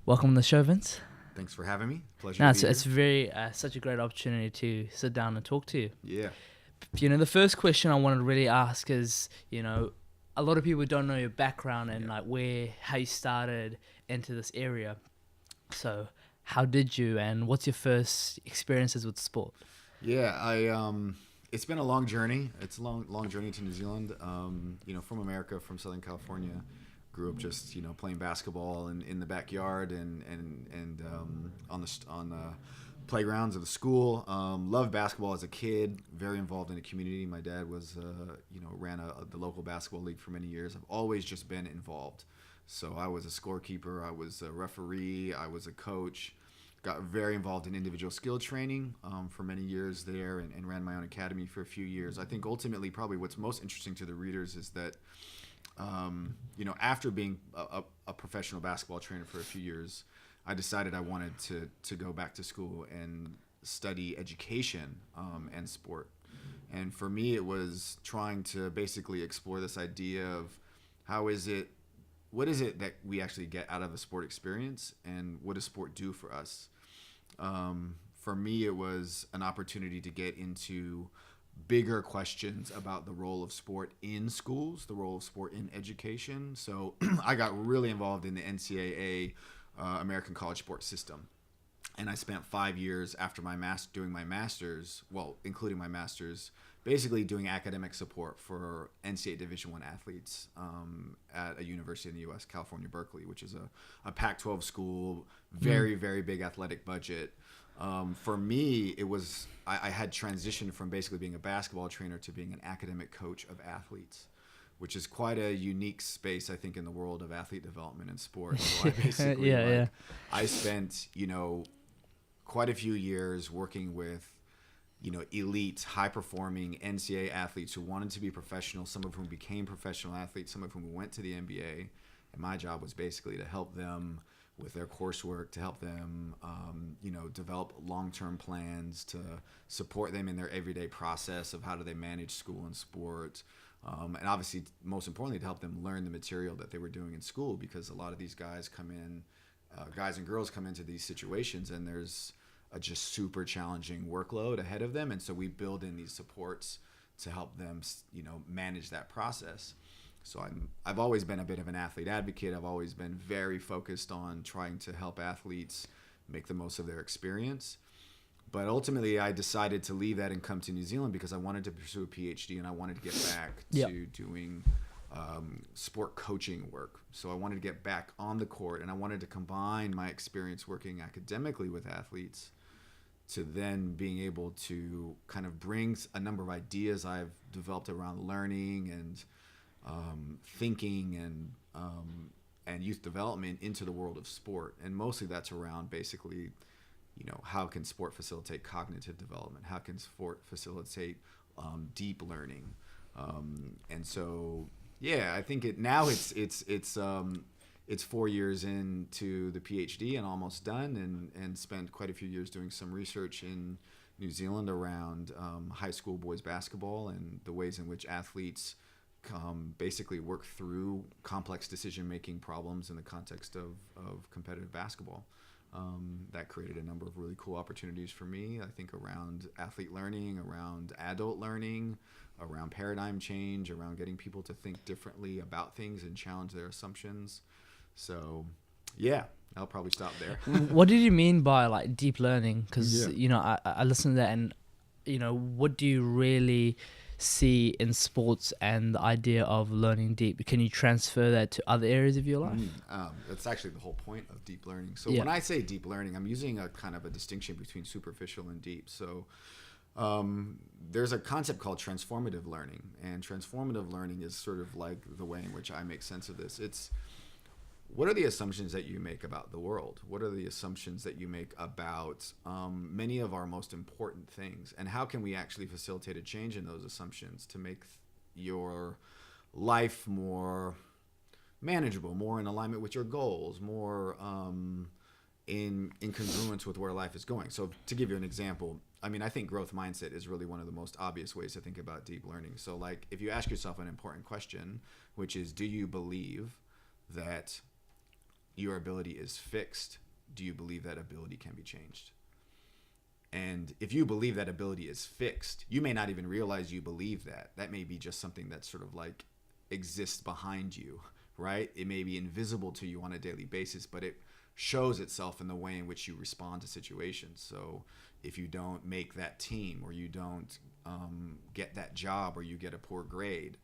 Welcome to the show, Vince. Thanks for having me. Pleasure No, to it's, be it's here. very such a great opportunity to sit down and talk to you. Yeah. The first question I wanted to really ask is, a lot of people don't know your background and Yeah. how you started into this area. So, how did you, and what's your first experiences with sport? Yeah, it's been a long journey. It's a long journey to New Zealand. From America, from Southern California. Grew up just, playing basketball in the backyard and on the playgrounds of the school. Loved basketball as a kid. Very involved in the community. My dad was, ran the local basketball league for many years. I've always just been involved. So I was a scorekeeper. I was a referee. I was a coach. Got very involved in individual skill training for many years there, and ran my own academy for a few years. I think ultimately, probably what's most interesting to the readers is that after being a professional basketball trainer for a few years, I decided I wanted to go back to school and study education and sport. And for me, it was trying to basically explore this idea of what is it that we actually get out of a sport experience, and what does sport do for us? For me, it was an opportunity to get into bigger questions about the role of sport in schools, the role of sport in education. So I got really involved in the NCAA American College Sports System. And I spent 5 years after doing my master's, well, including my master's, basically doing academic support for NCAA Division I athletes at a university in the U.S., California, Berkeley, which is a Pac-12 school, very, very big athletic budget. For me, I had transitioned from basically being a basketball trainer to being an academic coach of athletes, which is quite a unique space, I think, in the world of athlete development and sport. So I basically, I spent, quite a few years working with, elite, high-performing NCAA athletes who wanted to be professional, some of whom became professional athletes, some of whom went to the NBA. And my job was basically to help them with their coursework, to help them, develop long-term plans, to support them in their everyday process of how do they manage school and sport. And obviously, most importantly, to help them learn the material that they were doing in school, because a lot of these guys guys and girls come into these situations and there's a just super challenging workload ahead of them. And so we build in these supports to help them, manage that process. So I've always been a bit of an athlete advocate. I've always been very focused on trying to help athletes make the most of their experience. But ultimately, I decided to leave that and come to New Zealand because I wanted to pursue a PhD and I wanted to get back to doing sport coaching work. So I wanted to get back on the court, and I wanted to combine my experience working academically with athletes to then being able to kind of bring a number of ideas I've developed around learning and thinking and youth development into the world of sport. And mostly that's around basically, how can sport facilitate cognitive development? How can sport facilitate deep learning? And so, I think it's 4 years into the PhD and almost done, and spent quite a few years doing some research in New Zealand around high school boys basketball and the ways in which athletes basically work through complex decision-making problems in the context of competitive basketball. That created a number of really cool opportunities for me, I think, around athlete learning, around adult learning, around paradigm change, around getting people to think differently about things and challenge their assumptions. So, I'll probably stop there. What did you mean by deep learning? Because I listened to that, and what do you really see in sports and the idea of learning deep? Can you transfer that to other areas of your life? That's actually the whole point of deep learning. So when I say deep learning, I'm using a kind of a distinction between superficial and deep. So there's a concept called transformative learning, and transformative learning is sort of like the way in which I make sense of this. It's what are the assumptions that you make about the world? What are the assumptions that you make about many of our most important things? And how can we actually facilitate a change in those assumptions to make your life more manageable, more in alignment with your goals, more in congruence with where life is going? So to give you an example, I think growth mindset is really one of the most obvious ways to think about deep learning. So if you ask yourself an important question, which is, do you believe that your ability is fixed, do you believe that ability can be changed? And if you believe that ability is fixed, you may not even realize you believe that. That may be just something that sort of like exists behind you, right? It may be invisible to you on a daily basis, but it shows itself in the way in which you respond to situations. So if you don't make that team, or you don't get that job, or you get a poor grade,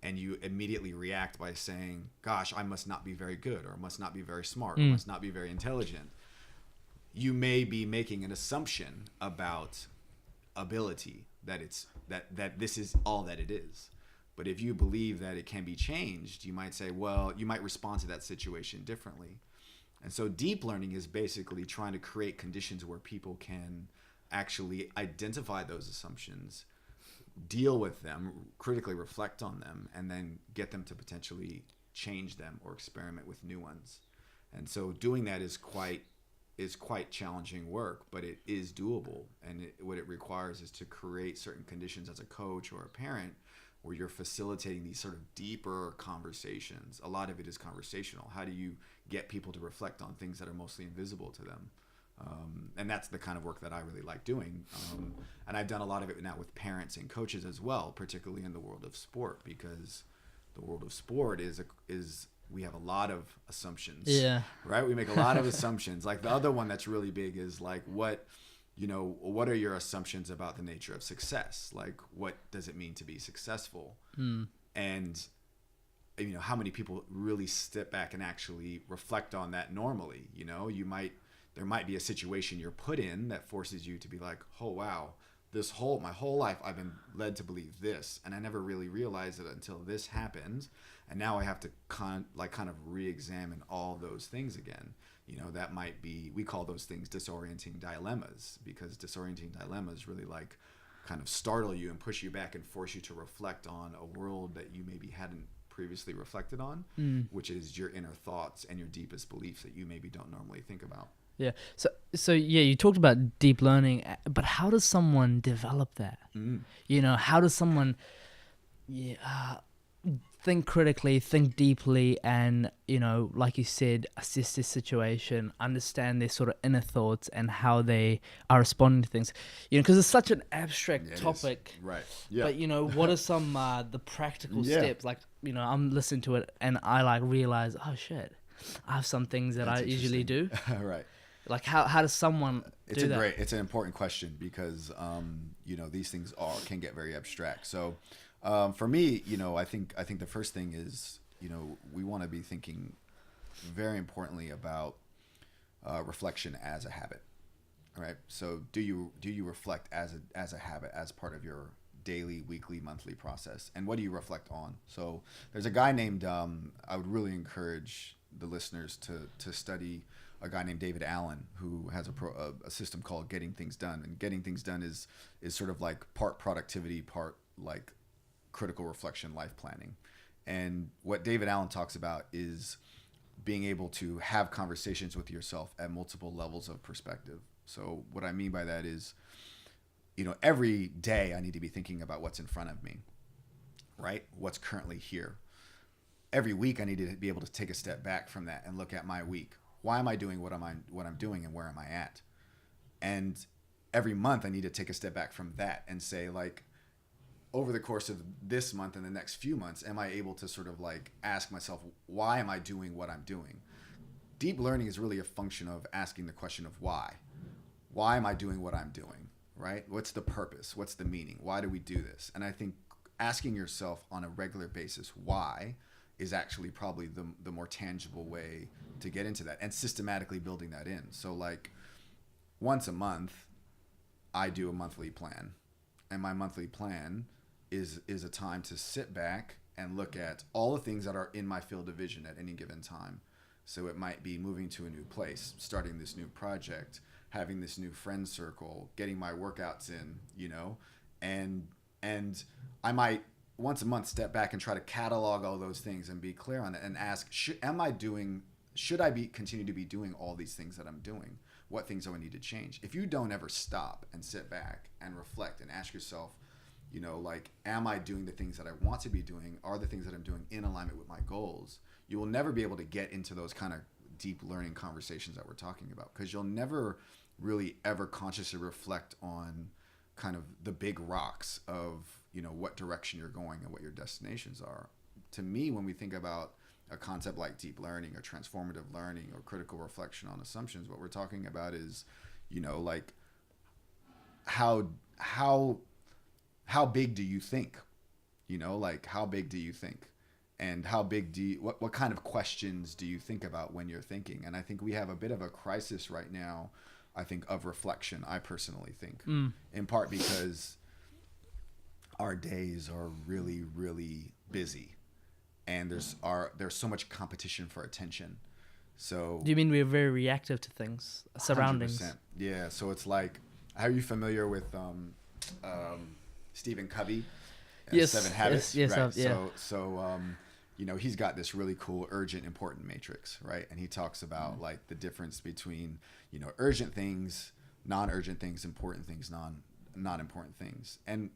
and you immediately react by saying, gosh, I must not be very good, or must not be very smart, or must not be very intelligent, you may be making an assumption about ability, that it's that this is all that it is. But if you believe that it can be changed, you might say, well, you might respond to that situation differently. And so deep learning is basically trying to create conditions where people can actually identify those assumptions, deal with them, critically reflect on them, and then get them to potentially change them or experiment with new ones. And so doing that is quite challenging work, but it is doable. And what it requires is to create certain conditions as a coach or a parent where you're facilitating these sort of deeper conversations. A lot of it is conversational. How do you get people to reflect on things that are mostly invisible to them? And that's the kind of work that I really like doing. And I've done a lot of it now with parents and coaches as well, particularly in the world of sport, because the world of sport is we have a lot of assumptions. Yeah. Right? We make a lot of assumptions. Like the other one that's really big is like, what are your assumptions about the nature of success? Like, what does it mean to be successful? And how many people really step back and actually reflect on that normally? There might be a situation you're put in that forces you to be like, oh wow, my whole life I've been led to believe this, and I never really realized it until this happened, and now I have to kind of re-examine all those things again. That might be, we call those things disorienting dilemmas, because disorienting dilemmas really like kind of startle you and push you back and force you to reflect on a world that you maybe hadn't previously reflected on, which is your inner thoughts and your deepest beliefs that you maybe don't normally think about. Yeah. So yeah, you talked about deep learning, but how does someone develop that? How does someone think critically, think deeply, and, like you said, assess this situation, understand their sort of inner thoughts and how they are responding to things? Because it's such an abstract topic. Right. Yeah. But, what are some the practical steps? Like, I'm listening to it and I realize, oh shit, I have some things that I usually do. Right. Like how does someone do that? It's an important question, because these things can get very abstract. So for me, I think the first thing is, we want to be thinking very importantly about reflection as a habit. All right. So do you reflect as a habit, as part of your daily, weekly, monthly process? And what do you reflect on? So there's a guy named I would really encourage the listeners to study a guy named David Allen, who has a system called Getting Things Done. And Getting Things Done is sort of like part productivity, part like critical reflection, life planning. And what David Allen talks about is being able to have conversations with yourself at multiple levels of perspective. So what I mean by that is, every day I need to be thinking about what's in front of me, right? What's currently here. Every week I need to be able to take a step back from that and look at my week. Why am I doing what I'm doing, and where am I at? And every month I need to take a step back from that and say, like, over the course of this month and the next few months, am I able to sort of like ask myself, why am I doing what I'm doing? Deep learning is really a function of asking the question of why. Why am I doing what I'm doing, right? What's the purpose? What's the meaning? Why do we do this? And I think asking yourself on a regular basis why is actually probably the more tangible way to get into that, and systematically building that in. So like once a month, I do a monthly plan, and my monthly plan is a time to sit back and look at all the things that are in my field of vision at any given time. So it might be moving to a new place, starting this new project, having this new friend circle, getting my workouts in, and I might once a month step back and try to catalog all those things and be clear on it and ask, should I continue to be doing all these things that I'm doing? What things do I need to change? If you don't ever stop and sit back and reflect and ask yourself, am I doing the things that I want to be doing? Are the things that I'm doing in alignment with my goals? You will never be able to get into those kind of deep learning conversations that we're talking about, because you'll never really ever consciously reflect on kind of the big rocks of, you know, what direction you're going and what your destinations are. To me, when we think about a concept like deep learning or transformative learning or critical reflection on assumptions, what we're talking about is, you know, like how big do you think? You know, like how big do you think? And how big do you, what kind of questions do you think about when you're thinking? And I think we have a bit of a crisis right now, I think, of reflection, I personally think, in part because our days are really, really busy, and there's so much competition for attention. So do you mean we're very reactive to things, surroundings? 100%. Yeah. So it's like, are you familiar with Stephen Covey? Yes. 7 Habits. Yes. Right. Yeah. So you know, he's got this really cool urgent important matrix, right? And he talks about like the difference between, you know, urgent things, non-urgent things, important things, not important things. And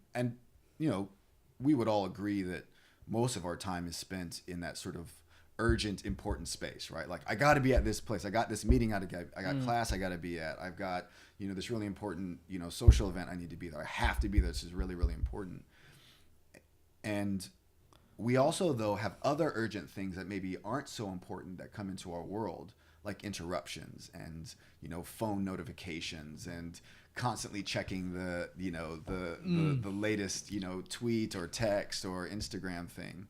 you know, we would all agree that most of our time is spent in that sort of urgent important space, right? Like, I got to be at this place. I got this meeting I got class I got to be at. I've got, you know, this really important, you know, social event I need to be there. I have to be there. This is really, really important. And we also, though, have other urgent things that maybe aren't so important that come into our world, like interruptions and, you know, phone notifications and constantly checking the, you know, the latest, you know, tweet or text or Instagram thing.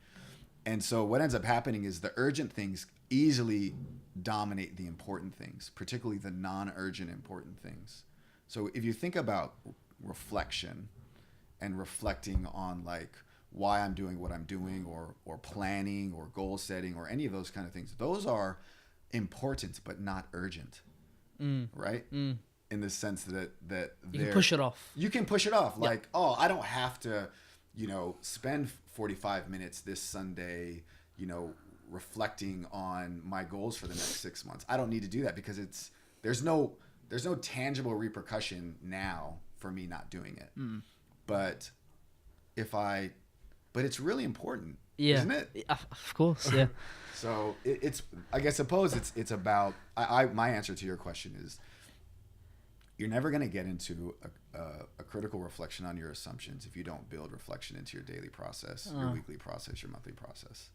And so what ends up happening is the urgent things easily dominate the important things, particularly the non-urgent important things. So if you think about reflection and reflecting on like why I'm doing what I'm doing, or planning or goal setting or any of those kind of things, those are important but not urgent, right? In the sense that you can push it off. You can push it off. Like, oh, I don't have to, you know, spend 45 minutes this Sunday, you know, reflecting on my goals for the next 6 months. I don't need to do that because there's no tangible repercussion now for me not doing it. But it's really important, isn't it? Of course, yeah. So it's about, my answer to your question is, you're never going to get into a critical reflection on your assumptions if you don't build reflection into your daily process, your weekly process, your monthly process.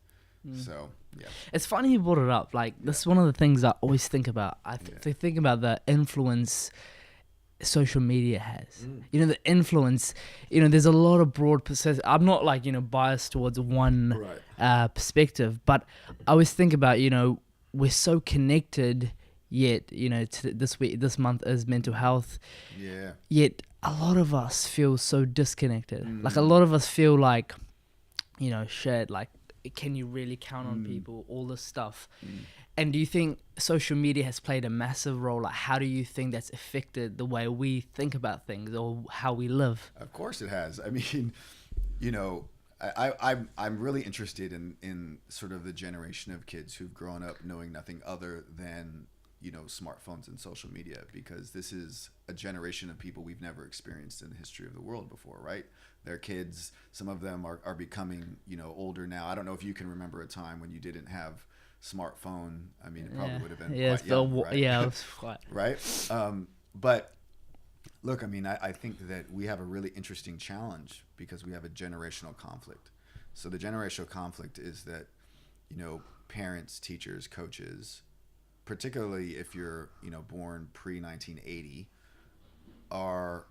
So, yeah. It's funny you brought it up. Like, this is one of the things I always think about. I think about the influence social media has. You know, the influence, you know, there's a lot of broad perspective. I'm not like, you know, biased towards one perspective, but I always think about, you know, we're so connected, yet, you know, this month is mental health. Yeah. Yet a lot of us feel so disconnected. Like, a lot of us feel like, you know, shit, like, can you really count on people? All this stuff. And do you think social media has played a massive role? Like, how do you think that's affected the way we think about things or how we live? Of course it has. I mean, you know, I'm really interested in sort of the generation of kids who've grown up knowing nothing other than, you know, smartphones and social media, because this is a generation of people we've never experienced in the history of the world before, right? They're kids. Some of them are becoming, you know, older now. I don't know if you can remember a time when you didn't have smartphone. I mean, it probably would have been quite young, right? Yeah, it was quite. Right? But look, I mean, I think that we have a really interesting challenge because we have a generational conflict. So the generational conflict is that, you know, parents, teachers, coaches, particularly if you're, you know, born pre-1980, are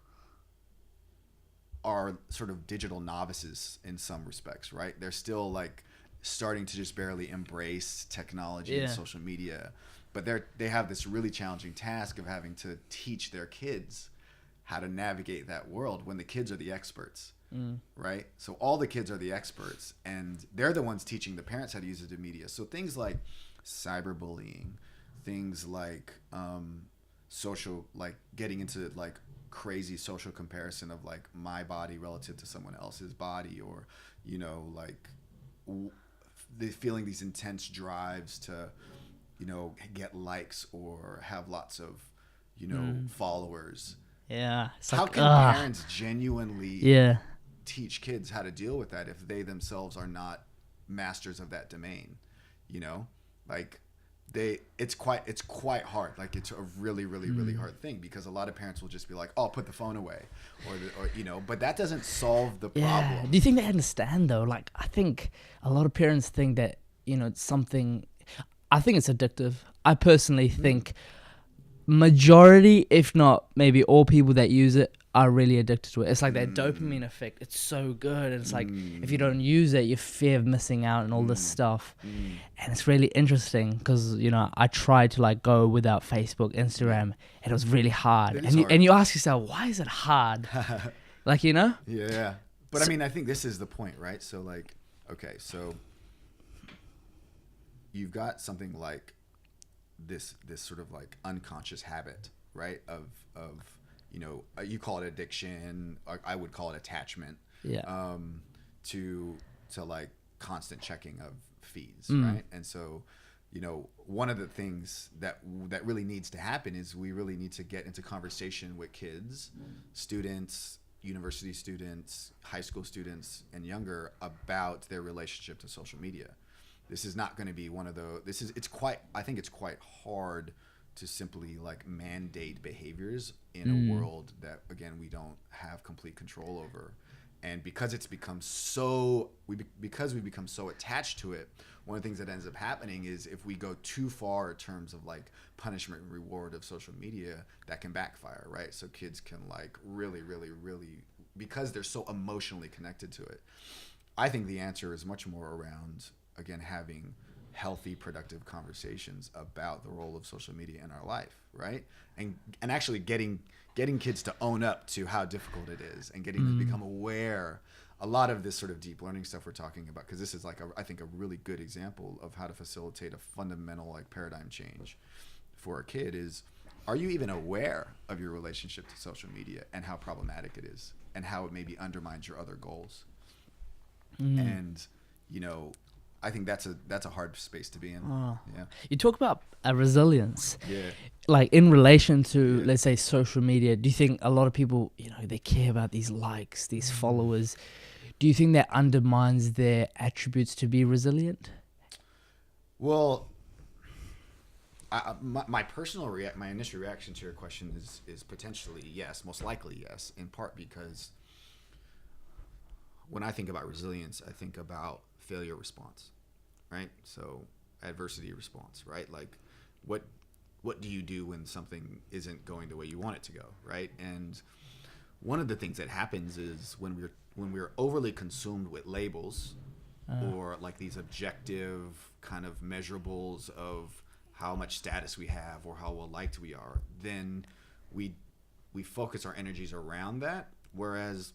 sort of digital novices in some respects, right? They're still like starting to just barely embrace technology and social media, but they have this really challenging task of having to teach their kids how to navigate that world when the kids are the experts, right? So all the kids are the experts, and they're the ones teaching the parents how to use the media. So things like cyberbullying, things like social, like getting into like crazy social comparison of like my body relative to someone else's body, or, you know, like feeling these intense drives to, you know, get likes or have lots of, you know, followers. Yeah. How can parents genuinely teach kids how to deal with that if they themselves are not masters of that domain? You know, like it's quite hard. Like it's a really really hard thing, because a lot of parents will just be like, oh, put the phone away, or but that doesn't solve the problem. Do you think they understand though? Like, I think a lot of parents think that it's something. I think it's addictive. I personally think majority, if not maybe all people that use it, are really addicted to it. It's like that dopamine effect. It's so good. And it's like, if you don't use it, you fear of missing out and all this stuff. And it's really interesting because, I tried to like go without Facebook, Instagram, and it was really hard. And you ask yourself, why is it hard? Like, Yeah. But I mean, I think this is the point, right? So like, okay, so you've got something like this sort of like unconscious habit, right? Of you call it addiction, or I would call it attachment. Yeah. To like constant checking of feeds, right? And so, one of the things that really needs to happen is we really need to get into conversation with kids, students, university students, high school students, and younger about their relationship to social media. This is not going to be one of those. I think it's quite hard to simply like mandate behaviors in a world that, again, we don't have complete control over. And because it's become because we become so attached to it, one of the things that ends up happening is if we go too far in terms of like punishment and reward of social media, that can backfire, right? So kids can like really, really, really, because they're so emotionally connected to it. I think the answer is much more around, again, having healthy, productive conversations about the role of social media in our life, right? And actually getting kids to own up to how difficult it is, and getting them to become aware. A lot of this sort of deep learning stuff we're talking about, because this is like I think a really good example of how to facilitate a fundamental like paradigm change for a kid is, are you even aware of your relationship to social media and how problematic it is and how it maybe undermines your other goals? And I think that's a hard space to be in. Yeah. You talk about resilience. Yeah. Like in relation to, let's say, social media, do you think a lot of people, they care about these likes, these followers? Do you think that undermines their attributes to be resilient? Well, my personal my initial reaction to your question is potentially yes, most likely yes, in part because when I think about resilience, I think about failure response, right? So adversity response, right? Like what do you do when something isn't going the way you want it to go, right? And one of the things that happens is when we're overly consumed with labels or like these objective kind of measurables of how much status we have or how well liked we are, then we focus our energies around that. Whereas,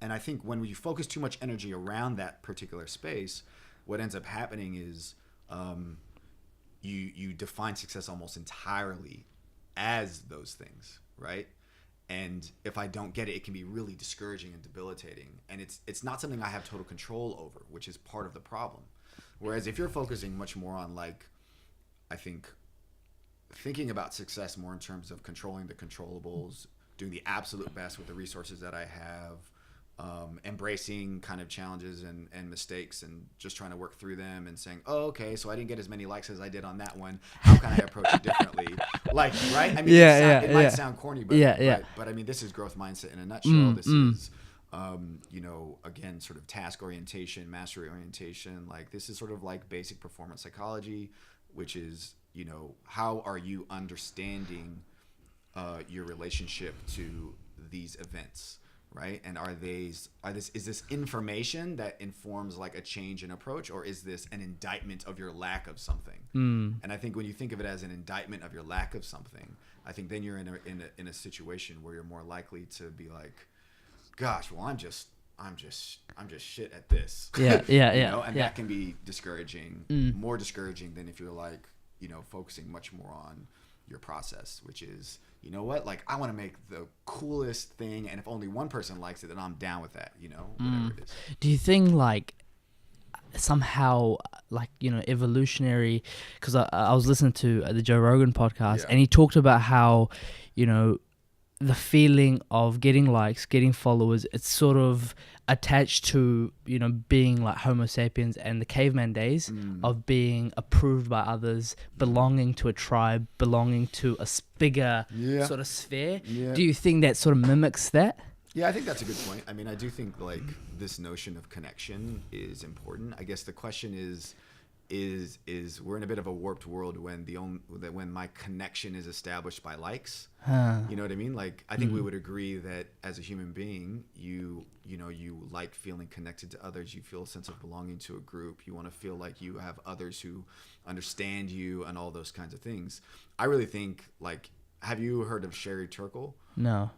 and I think when we focus too much energy around that particular space, what ends up happening is you define success almost entirely as those things, right? And if I don't get it, it can be really discouraging and debilitating. And it's not something I have total control over, which is part of the problem. Whereas if you're focusing much more on like, I think, thinking about success more in terms of controlling the controllables, doing the absolute best with the resources that I have, embracing kind of challenges and mistakes and just trying to work through them and saying, oh, okay, so I didn't get as many likes as I did on that one. How can I approach it differently? Like, right? I mean, it might sound corny, but but I mean, this is growth mindset in a nutshell. This is, again, sort of task orientation, mastery orientation. Like, this is sort of like basic performance psychology, which is, how are you understanding your relationship to these events? Right? And is this information that informs like a change in approach, or is this an indictment of your lack of something? And I think when you think of it as an indictment of your lack of something, I think then you're in a situation where you're more likely to be like, gosh, well, I'm just shit at this. And that can be discouraging, more discouraging than if you're like, focusing much more on your process, which is, you know what, like, I want to make the coolest thing, and if only one person likes it, then I'm down with that, whatever it is. Do you think like somehow like evolutionary, because I was listening to the Joe Rogan podcast, and he talked about how the feeling of getting likes, getting followers, it's sort of attached to, you know, being like Homo sapiens and the caveman days of being approved by others, belonging to a tribe, belonging to a bigger sort of sphere. Do you think that sort of mimics that? Yeah, I think that's a good point. I mean, I do think like this notion of connection is important. I guess the question is we're in a bit of a warped world when when my connection is established by likes. You know what I mean? Like, I think we would agree that as a human being, you like feeling connected to others. You feel a sense of belonging to a group. You want to feel like you have others who understand you and all those kinds of things. I really think, like, have you heard of Sherry Turkle? No.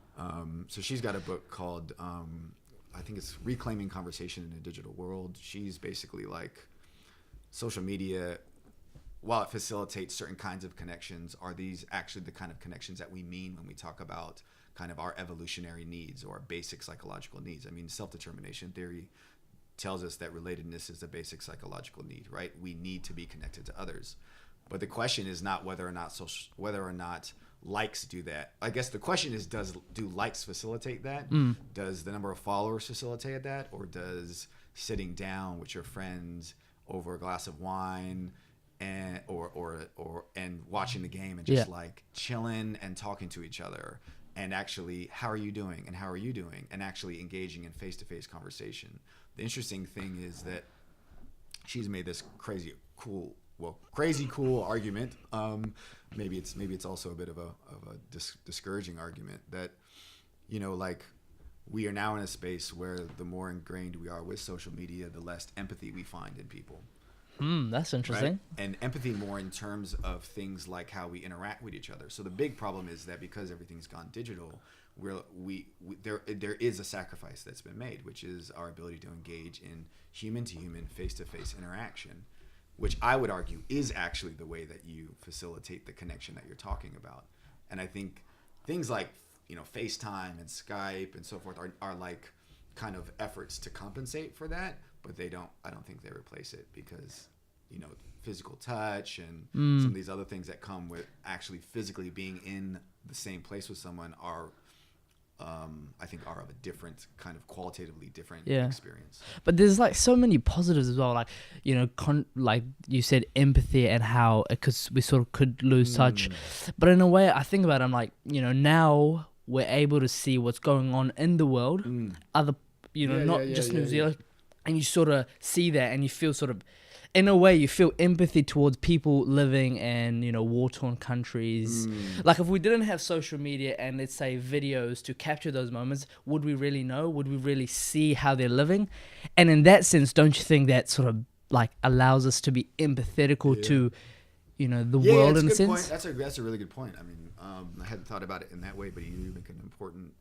So she's got a book called, I think it's Reclaiming Conversation in a Digital World. She's basically like, social media, while it facilitates certain kinds of connections, are these actually the kind of connections that we mean when we talk about kind of our evolutionary needs or our basic psychological needs? I mean, self-determination theory tells us that relatedness is a basic psychological need, right? We need to be connected to others. But the question is not whether or not likes do that. I guess the question is, do likes facilitate that? Does the number of followers facilitate that? Or does sitting down with your friends over a glass of wine and watching the game and just like chilling and talking to each other and actually, how are you doing and how are you doing, and actually engaging in face-to-face conversation? The interesting thing is that she's made this crazy cool argument. Maybe it's also a bit of a discouraging argument that, you know, like, we are now in a space where the more ingrained we are with social media, the less empathy we find in people. That's interesting. Right? And empathy more in terms of things like how we interact with each other. So the big problem is that because everything's gone digital, there is a sacrifice that's been made, which is our ability to engage in human-to-human, face-to-face interaction, which I would argue is actually the way that you facilitate the connection that you're talking about. And I think things like, you know, FaceTime and Skype and so forth are like kind of efforts to compensate for that, but I don't think they replace it, because, you know, physical touch and some of these other things that come with actually physically being in the same place with someone are, I think, are of a different kind of qualitatively different experience. But there's like so many positives as well, like, you know, like you said, empathy and how, because we sort of could lose touch. But in a way, I think about it, I'm like, you know, now we're able to see what's going on in the world, other, you know, not just New Zealand, and you sort of see that, and you feel sort of, in a way, you feel empathy towards people living in, you know, war-torn countries. Like, if we didn't have social media and, let's say, videos to capture those moments, would we really know? Would we really see how they're living? And in that sense, don't you think that sort of like allows us to be empathetical to, you know, the world in a sense? That's a really good point. I mean, I hadn't thought about it in that way, but you make an important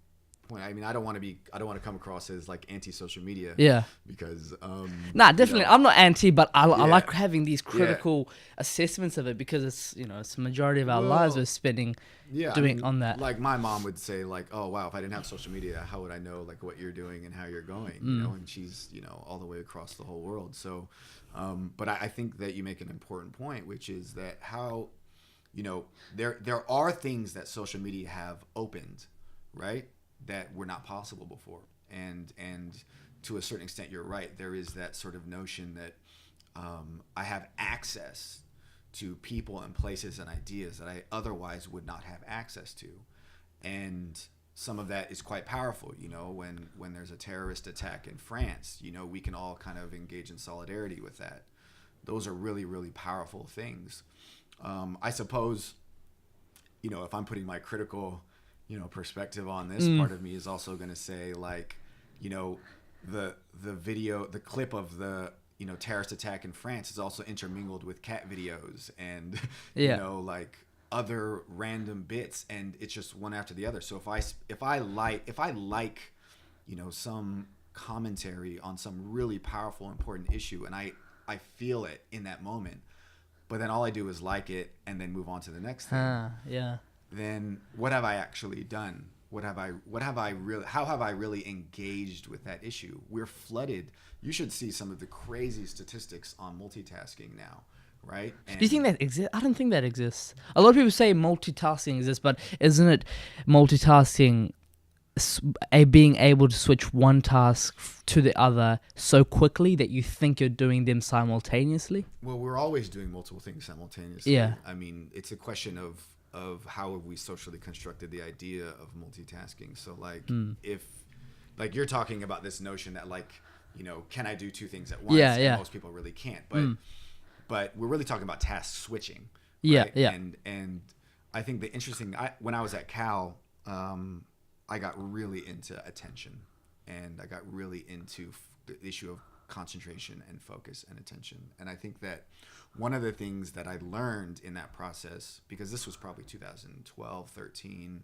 point. I mean, I don't want to come across as like anti-social media. Yeah. Because definitely, you know, I'm not anti, but I like having these critical assessments of it, because it's, you know, it's the majority of our lives we're spending doing on that. Like, my mom would say, like, oh wow, if I didn't have social media, how would I know like what you're doing and how you're going? You know, and she's, you know, all the way across the whole world. So, but I think that you make an important point, which is that how, you know, there are things that social media have opened, right, that were not possible before. And to a certain extent, you're right. There is that sort of notion that I have access to people and places and ideas that I otherwise would not have access to. And some of that is quite powerful. You know, when there's a terrorist attack in France, you know, we can all kind of engage in solidarity with that. Those are really, really powerful things. I suppose, you know, if I'm putting my critical, you know, perspective on this, part of me is also going to say, like, you know, the clip of the, you know, terrorist attack in France is also intermingled with cat videos and, you know, like other random bits, and it's just one after the other. So if I like, you know, some commentary on some really powerful, important issue, and I feel it in that moment, but then all I do is like it and then move on to the next thing. Then what have I actually done? How have I really engaged with that issue? We're flooded. You should see some of the crazy statistics on multitasking now, right? And Do you think that exists? I don't think that exists. A lot of people say multitasking exists, but isn't it multitasking being able to switch one task to the other so quickly that you think you're doing them simultaneously? well, we're always doing multiple things simultaneously. Yeah. I mean, it's a question of how have we socially constructed the idea of multitasking. So like if like you're talking about this notion that like, you know, can I do two things at once? Yeah, And yeah. most people really can't. But we're really talking about task switching. Yeah, Right? yeah. And I think the interesting when I was at Cal, I got really into attention, and I got really into the issue of concentration and focus and attention. And I think that one of the things that I learned in that process, because this was probably 2012, 13,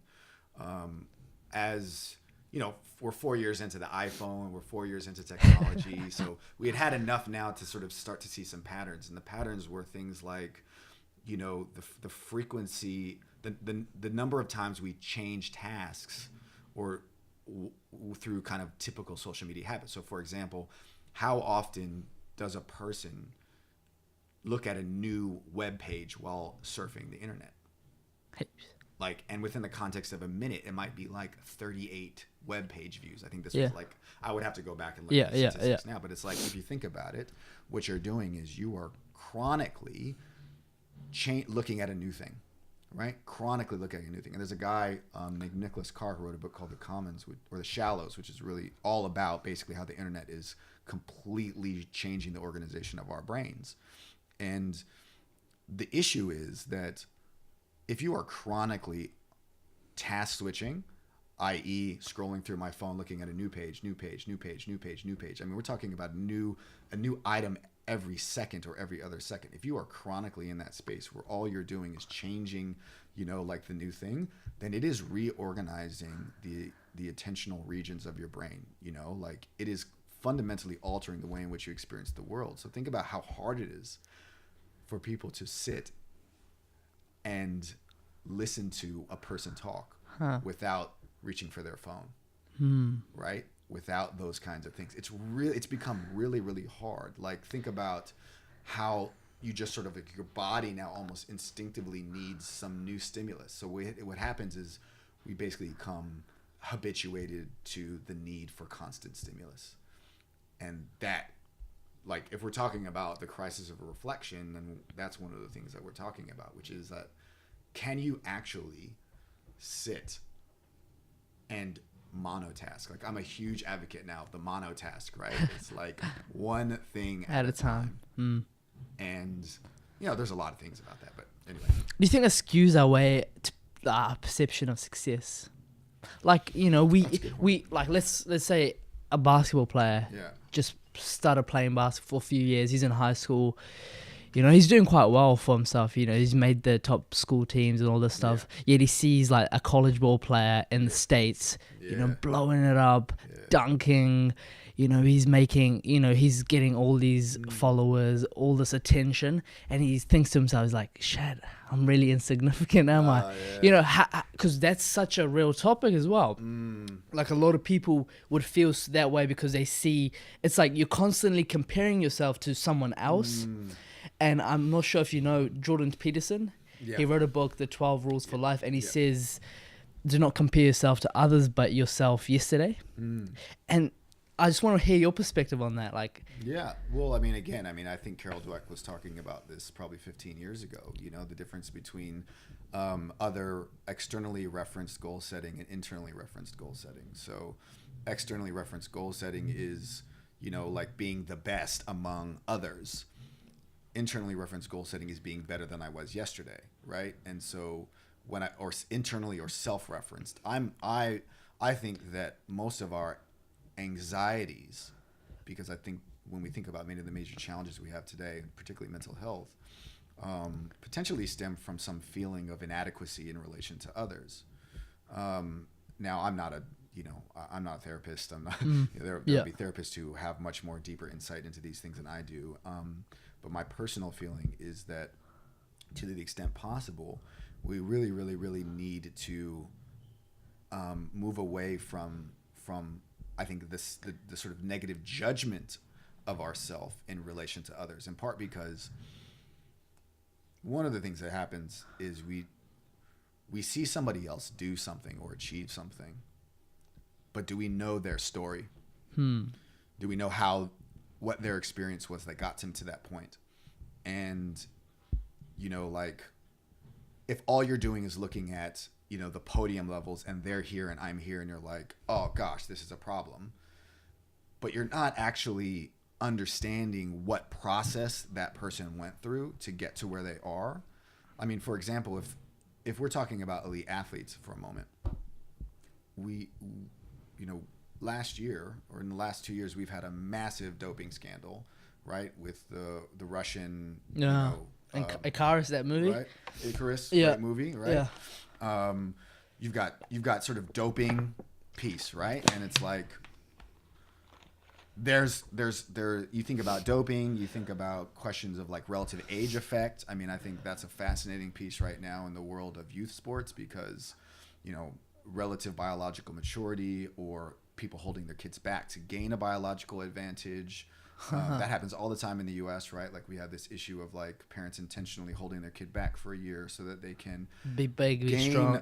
as you know, we're 4 years into the iPhone, we're 4 years into technology, so we had enough now to sort of start to see some patterns, and the patterns were things like, you know, the frequency, the number of times we change tasks, or through kind of typical social media habits. So, for example, how often does a person look at a new web page while surfing the internet? Like, and within the context of a minute, it might be like 38 web page views. I think this was like, I would have to go back and look at the statistics now, but it's like, if you think about it, what you're doing is you are chronically looking at a new thing, right? Chronically looking at a new thing. And there's a guy named Nicholas Carr who wrote a book called The Commons, or The Shallows, which is really all about basically how the internet is completely changing the organization of our brains. And the issue is that if you are chronically task switching, i.e. scrolling through my phone, looking at a new page, new page, new page, new page, new page. I mean, we're talking about a new item every second or every other second. If you are chronically in that space where all you're doing is changing, you know, like the new thing, then it is reorganizing the attentional regions of your brain, you know, like it is fundamentally altering the way in which you experience the world. So think about how hard it is for people to sit and listen to a person talk without reaching for their phone, right? Without those kinds of things. It's become really, really hard. Like, think about how you just sort of, like, your body now almost instinctively needs some new stimulus. So what happens is we basically become habituated to the need for constant stimulus. And that, like, if we're talking about the crisis of reflection, then that's one of the things that we're talking about, which is that can you actually sit and monotask? Like, I'm a huge advocate now of the monotask, right? It's like one thing at a time. And, you know, there's a lot of things about that, but anyway. Do you think that skews our way to our perception of success? Like, you know, we like, let's say a basketball player just started playing basketball for a few years. He's in high school. You know, he's doing quite well for himself. You know, he's made the top school teams and all this stuff. Yet he sees like a college ball player in the States, you know, blowing it up, dunking. You know, he's making, you know, he's getting all these followers, all this attention. And he thinks to himself, he's like, shit, I'm really insignificant, am I? You know, because that's such a real topic as well. Like, a lot of people would feel that way because they see, it's like you're constantly comparing yourself to someone else. And I'm not sure if you know Jordan Peterson. He wrote a book, The 12 Rules for Life, and he says, do not compare yourself to others but yourself yesterday. And I just want to hear your perspective on that. Like, well, I mean, again, I think Carol Dweck was talking about this probably 15 years ago, you know, the difference between other externally referenced goal setting and internally referenced goal setting. So externally referenced goal setting is, you know, like being the best among others. Internally referenced goal setting is being better than I was yesterday, right? And so or internally or self-referenced, I think that most of our anxieties, because I think when we think about many of the major challenges we have today, particularly mental health, potentially stem from some feeling of inadequacy in relation to others. Now, I'm not a therapist. I'm not. There'll be therapists who have much more deeper insight into these things than I do. But my personal feeling is that, to the extent possible, we really, really, really need to move away from I think the sort of negative judgment of ourself in relation to others. In part because one of the things that happens is we see somebody else do something or achieve something, but do we know their story? Do we know what their experience was that got them to that point? And, like, if all you're doing is looking at, the podium levels and they're here and I'm here and you're like, oh gosh, this is a problem. But you're not actually understanding what process that person went through to get to where they are. I mean, for example, if we're talking about elite athletes for a moment, last year or in the last 2 years, we've had a massive doping scandal, right? With the Russian, Icarus, that movie, right? Icarus, yeah, right, movie, right? Yeah. You've got sort of doping piece, right? And it's like you think about doping, you think about questions of like relative age effect. I mean, I think that's a fascinating piece right now in the world of youth sports because, relative biological maturity or people holding their kids back to gain a biological advantage. That happens all the time in the U.S., right? Like we have this issue of like parents intentionally holding their kid back for a year so that they can be big, be gain strong,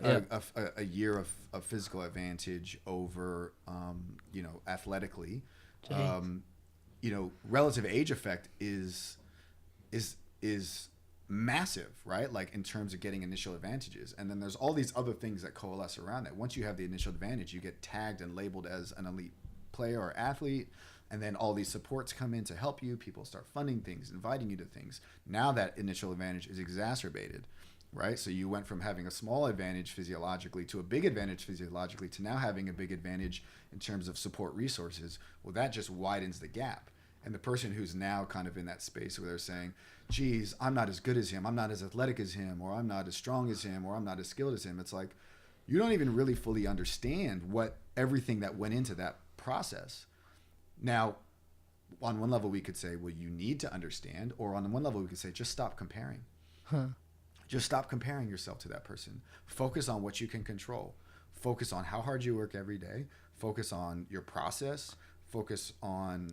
a year of physical advantage over, athletically. Relative age effect is massive, right? Like in terms of getting initial advantages. And then there's all these other things that coalesce around that. Once you have the initial advantage, you get tagged and labeled as an elite player or athlete. And then all these supports come in to help you. People start funding things, inviting you to things. Now that initial advantage is exacerbated, right? So you went from having a small advantage physiologically to a big advantage physiologically to now having a big advantage in terms of support resources. Well, that just widens the gap. And the person who's now kind of in that space where they're saying, geez, I'm not as good as him, I'm not as athletic as him, or I'm not as strong as him, or I'm not as skilled as him. It's like, you don't even really fully understand everything that went into that process. Now, on one level we could say, well, you need to understand, or on one level we could say, just stop comparing. Just stop comparing yourself to that person. Focus on what you can control. Focus on how hard you work every day. Focus on your process. Focus on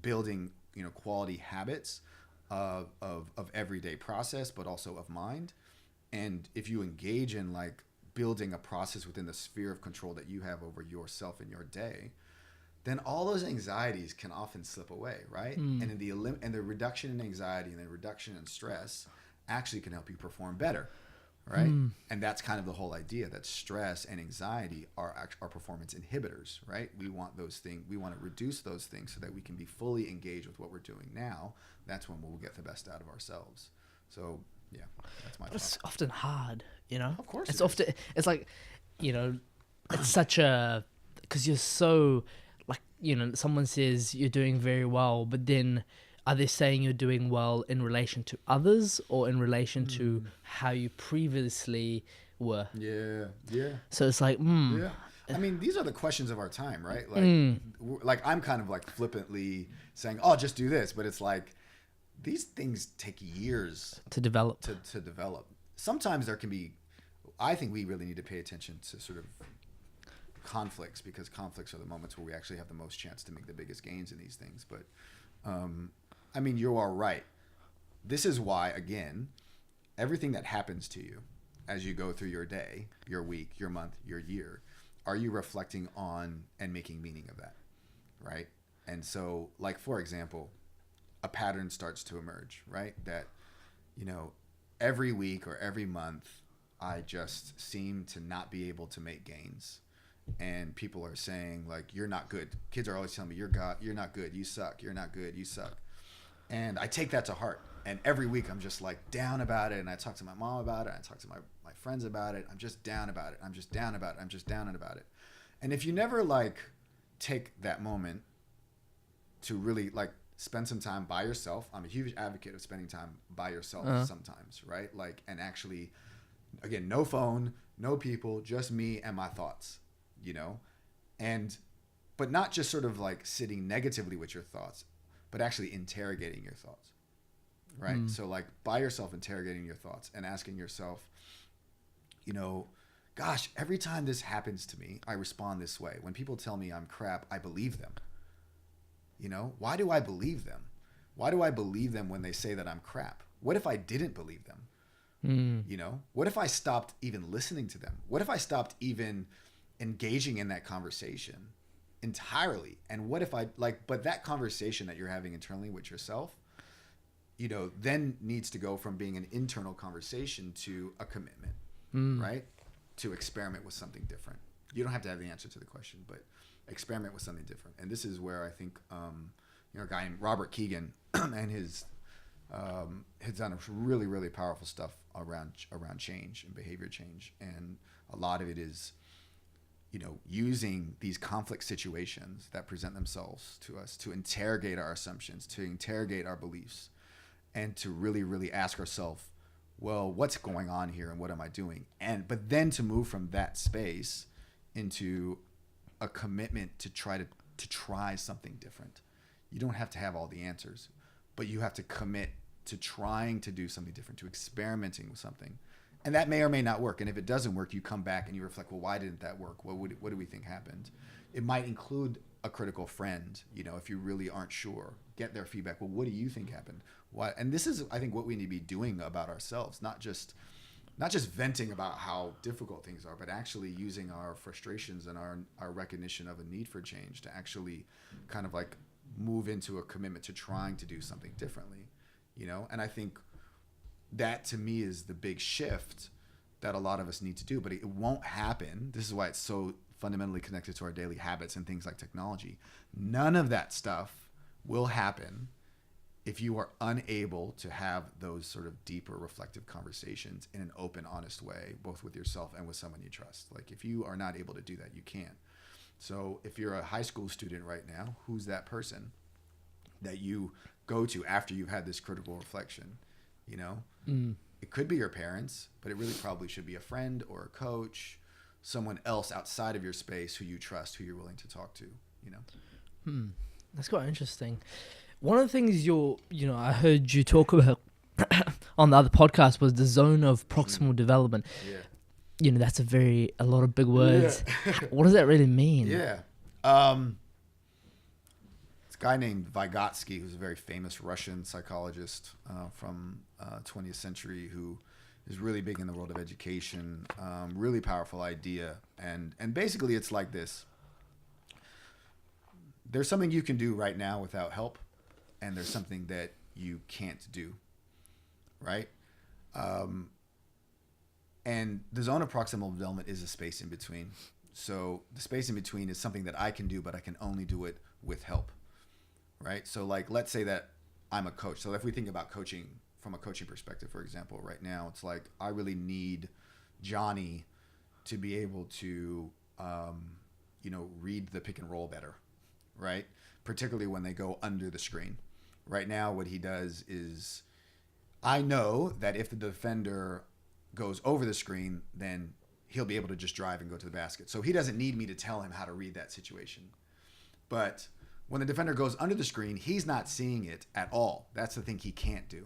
building, quality habits of everyday process, but also of mind. And if you engage in like building a process within the sphere of control that you have over yourself and your day, then all those anxieties can often slip away, right? And the reduction in anxiety and the reduction in stress actually can help you perform better, right? And that's kind of the whole idea, that stress and anxiety are performance inhibitors, right? We want those things, we want to reduce those things so that we can be fully engaged with what we're doing now. That's when we'll get the best out of ourselves. So yeah, that's my thought. It's often hard, Of course it's often, it's like, it's such a, because you're so, like, someone says you're doing very well, but then are they saying you're doing well in relation to others or in relation to how you previously were? Yeah. So it's like, Yeah. I mean, these are the questions of our time, right? Like I'm kind of like flippantly saying, oh, just do this. But it's like, these things take years to develop. To develop. Sometimes there can be, I think we really need to pay attention to sort of conflicts, because conflicts are the moments where we actually have the most chance to make the biggest gains in these things. But I mean, you are right. This is why, again, everything that happens to you as you go through your day, your week, your month, your year, are you reflecting on and making meaning of that, right? And so, like, for example, a pattern starts to emerge, right? That, every week or every month, I just seem to not be able to make gains. And people are saying, like, you're not good. Kids are always telling me, you're not good, you suck, you're not good, you suck. And I take that to heart. And every week I'm just like down about it. And I talk to my mom about it. I talk to my friends about it. I'm just down about it. I'm just down about it. I'm just down about it. And if you never like take that moment to really like spend some time by yourself, I'm a huge advocate of spending time by yourself sometimes, right? Like, and actually, again, no phone, no people, just me and my thoughts, but not just sort of like sitting negatively with your thoughts, but actually interrogating your thoughts, right? So like by yourself, interrogating your thoughts and asking yourself, gosh, every time this happens to me, I respond this way. When people tell me I'm crap, I believe them. Why do I believe them? Why do I believe them when they say that I'm crap? What if I didn't believe them? You know, what if I stopped even listening to them? What if I stopped even engaging in that conversation entirely? And what if but that conversation that you're having internally with yourself, you know, then needs to go from being an internal conversation to a commitment, right? To experiment with something different. You don't have to have the answer to the question, but experiment with something different. And this is where I think, you know, a guy named Robert Keegan and his has done really, really powerful stuff around change and behavior change. And a lot of it is, you know, using these conflict situations that present themselves to us to interrogate our assumptions, to interrogate our beliefs, and to really, really ask ourselves, well, what's going on here and what am I doing? But then to move from that space into a commitment to try something different. You don't have to have all the answers, but you have to commit to trying to do something different, to experimenting with something. And that may or may not work. And if it doesn't work, you come back and you reflect, well, why didn't that work? What do we think happened? It might include a critical friend, you know, if you really aren't sure. Get their feedback. Well, what do you think happened? Why? And this is, I think, what we need to be doing about ourselves, not just venting about how difficult things are, but actually using our frustrations and our recognition of a need for change to actually kind of like move into a commitment to trying to do something differently, you know? And I think that to me is the big shift that a lot of us need to do, but it won't happen. This is why it's so fundamentally connected to our daily habits and things like technology. None of that stuff will happen if you are unable to have those sort of deeper reflective conversations in an open, honest way, both with yourself and with someone you trust. Like if you are not able to do that, you can't. So if you're a high school student right now, who's that person that you go to after you've had this critical reflection? You know, It could be your parents, but it really probably should be a friend or a coach, someone else outside of your space who you trust, who you're willing to talk to, you know? That's quite interesting. One of the things I heard you talk about on the other podcast was the zone of proximal development. Yeah. You know, that's a lot of big words. Yeah. What does that really mean? Yeah. It's a guy named Vygotsky, who's a very famous Russian psychologist from 20th century, who is really big in the world of education. Really powerful idea. And basically it's like this. There's something you can do right now without help, and there's something that you can't do, right? And the zone of proximal development is a space in between. So the space in between is something that I can do, but I can only do it with help, right? So like, let's say that I'm a coach. So if we think about coaching from a coaching perspective, for example, right now, it's like, I really need Johnny to be able to, read the pick and roll better, right? Particularly when they go under the screen. Right now, what he does is, I know that if the defender goes over the screen, then he'll be able to just drive and go to the basket. So he doesn't need me to tell him how to read that situation. But when the defender goes under the screen, he's not seeing it at all. That's the thing he can't do.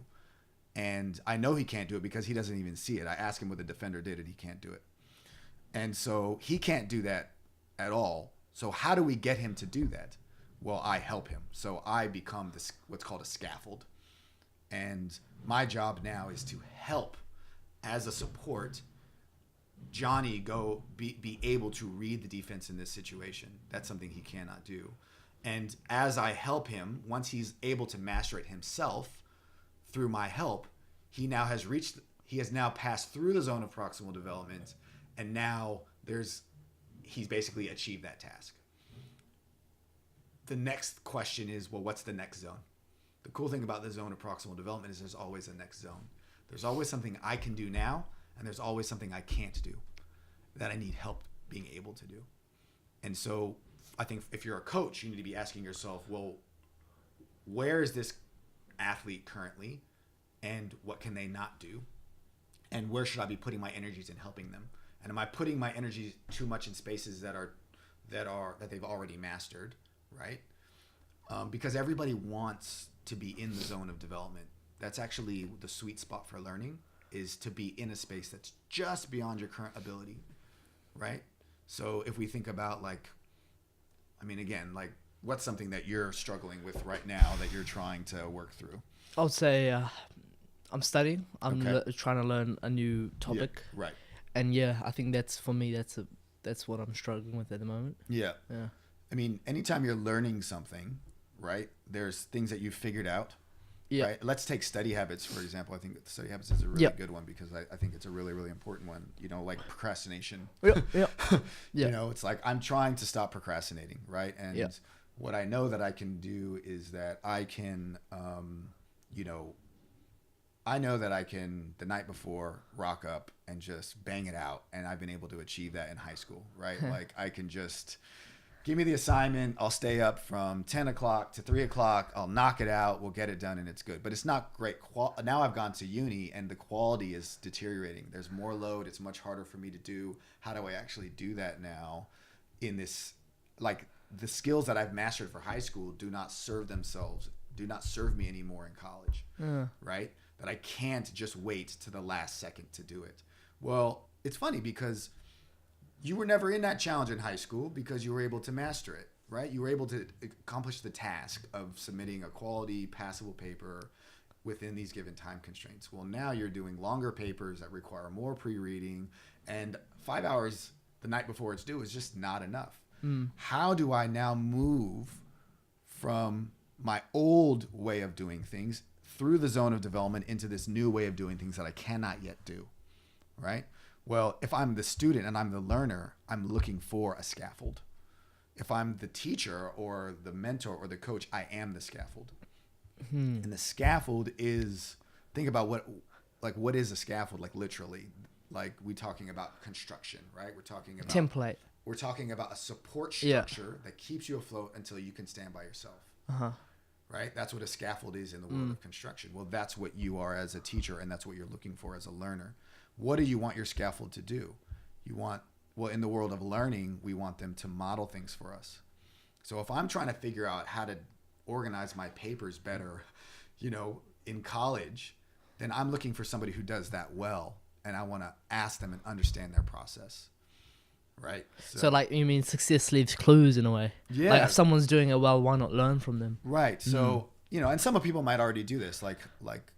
And I know he can't do it because he doesn't even see it. I asked him what the defender did and he can't do it. And so he can't do that at all. So how do we get him to do that? Well, I help him. So I become what's called a scaffold. And my job now is to help, as a support, Johnny be able to read the defense in this situation. That's something he cannot do. And as I help him, once he's able to master it himself through my help, he has now passed through the zone of proximal development, and now he's basically achieved that task. The next question is, well, what's the next zone? The cool thing about the zone of proximal development is there's always a next zone. There's always something I can do now, and there's always something I can't do that I need help being able to do. And so I think if you're a coach, you need to be asking yourself, well, where is this athlete currently, and what can they not do? And where should I be putting my energies in helping them? And am I putting my energies too much in spaces that they've already mastered, right? Because everybody wants to be in the zone of development. That's actually the sweet spot for learning, is to be in a space that's just beyond your current ability, right? So if we think about what's something that you're struggling with right now that you're trying to work through? I would say I'm studying. I'm Okay. trying to learn a new topic, Right. and yeah, I think that's for me. That's what I'm struggling with at the moment. Yeah. Yeah. I mean, anytime you're learning something, right? There's things that you've figured out, Yeah. right? Let's take study habits, for example. I think study habits is a really Yep. good one because I think it's a really, really important one. You know, like procrastination. Yep. Yep. You Yeah. know, it's like I'm trying to stop procrastinating, right? And Yeah. what I know that I can do is that I can, you know, I know that I can the night before rock up and just bang it out, and I've been able to achieve that in high school, right? Like I can just give me the assignment. I'll stay up from 10 o'clock to 3 o'clock. I'll knock it out. We'll get it done, and it's good. But it's not great. Now I've gone to uni, and the quality is deteriorating. There's more load. It's much harder for me to do. How do I actually do that now in this, like, the skills that I've mastered for high school do not serve me anymore in college, right? That I can't just wait to the last second to do it. Well, it's funny because you were never in that challenge in high school because you were able to master it, right? You were able to accomplish the task of submitting a quality, passable paper within these given time constraints. Well, now you're doing longer papers that require more pre-reading, and 5 hours the night before it's due is just not enough. How do I now move from my old way of doing things through the zone of development into this new way of doing things that I cannot yet do, right? Well, if I'm the student and I'm the learner, I'm looking for a scaffold. If I'm the teacher or the mentor or the coach, I am the scaffold. And the scaffold is, think about what is a scaffold? Like literally, like we're talking about construction, right? We're talking about Template. We're talking about a support structure that keeps you afloat until you can stand by yourself. Right? That's what a scaffold is in the world of construction. Well, that's what you are as a teacher, and that's what you're looking for as a learner. What do you want your scaffold to do? Well, in the world of learning, we want them to model things for us. So if I'm trying to figure out how to organize my papers better, you know, in college, then I'm looking for somebody who does that well, and I want to ask them and understand their process. Right. So like you mean success leaves clues in a way. Yeah. Like if someone's doing it well, why not learn from them? Right. So, you know, and some people might already do this, like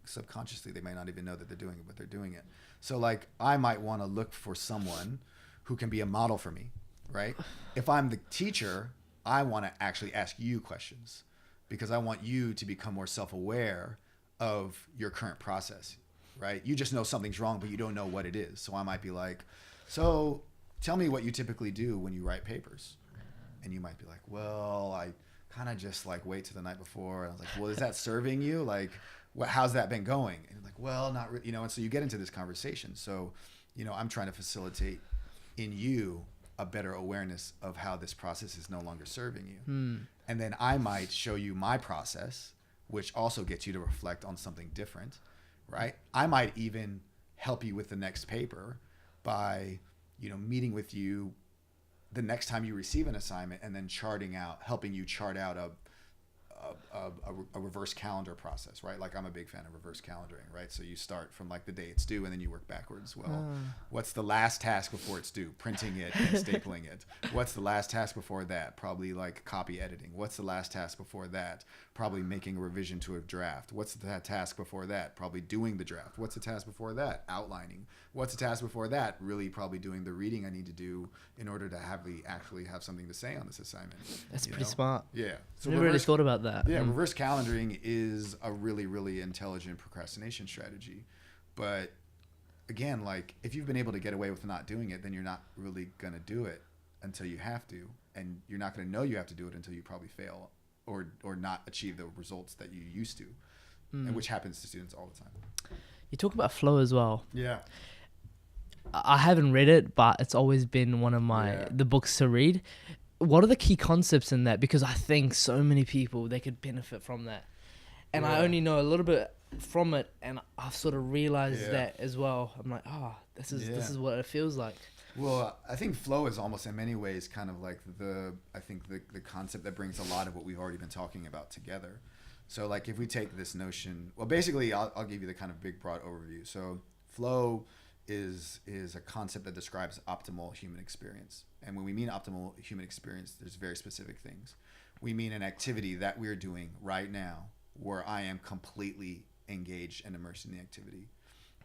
subconsciously, they might not even know that they're doing it, but they're doing it. So like I might want to look for someone who can be a model for me, right? If I'm the teacher, I want to actually ask you questions because I want you to become more self-aware of your current process, right? You just know something's wrong, but you don't know what it is. So I might be like, so tell me what you typically do when you write papers. And you might be like, well, I kind of just like wait till the night before. And I was like, well, is that serving you? Like, how's that been going? And like, well, not really, you know, and so you get into this conversation. So, you know, I'm trying to facilitate in you a better awareness of how this process is no longer serving you. And then I might show you my process, which also gets you to reflect on something different, right? I might even help you with the next paper by, you know, meeting with you the next time you receive an assignment and then helping you chart out a reverse calendar process, right? Like I'm a big fan of reverse calendaring, right? So you start from like the day it's due and then you work backwards. Well, what's the last task before it's due? Printing it and stapling it. What's the last task before that? Probably like copy editing. What's the last task before that? Probably making a revision to a draft. What's the task before that? Probably doing the draft. What's the task before that? Outlining. What's the task before that? Really probably doing the reading I need to do in order to actually have something to say on this assignment. That's pretty smart. Yeah. So never really thought about that. Yeah, reverse calendaring is a really, really intelligent procrastination strategy. But again, like if you've been able to get away with not doing it, then you're not really going to do it until you have to. And you're not going to know you have to do it until you probably fail or not achieve the results that you used to, and which happens to students all the time. You talk about flow as well. Yeah. I haven't read it, but it's always been one of the books to read. What are the key concepts in that? Because I think so many people, they could benefit from that. And I only know a little bit from it, and I've sort of realized that as well. I'm like, this is what it feels like. Well, I think flow is almost in many ways kind of like the concept that brings a lot of what we've already been talking about together. So like if we take this notion, well, basically I'll give you the kind of big broad overview. So flow is a concept that describes optimal human experience. And when we mean optimal human experience, there's very specific things. We mean an activity that we're doing right now where I am completely engaged and immersed in the activity.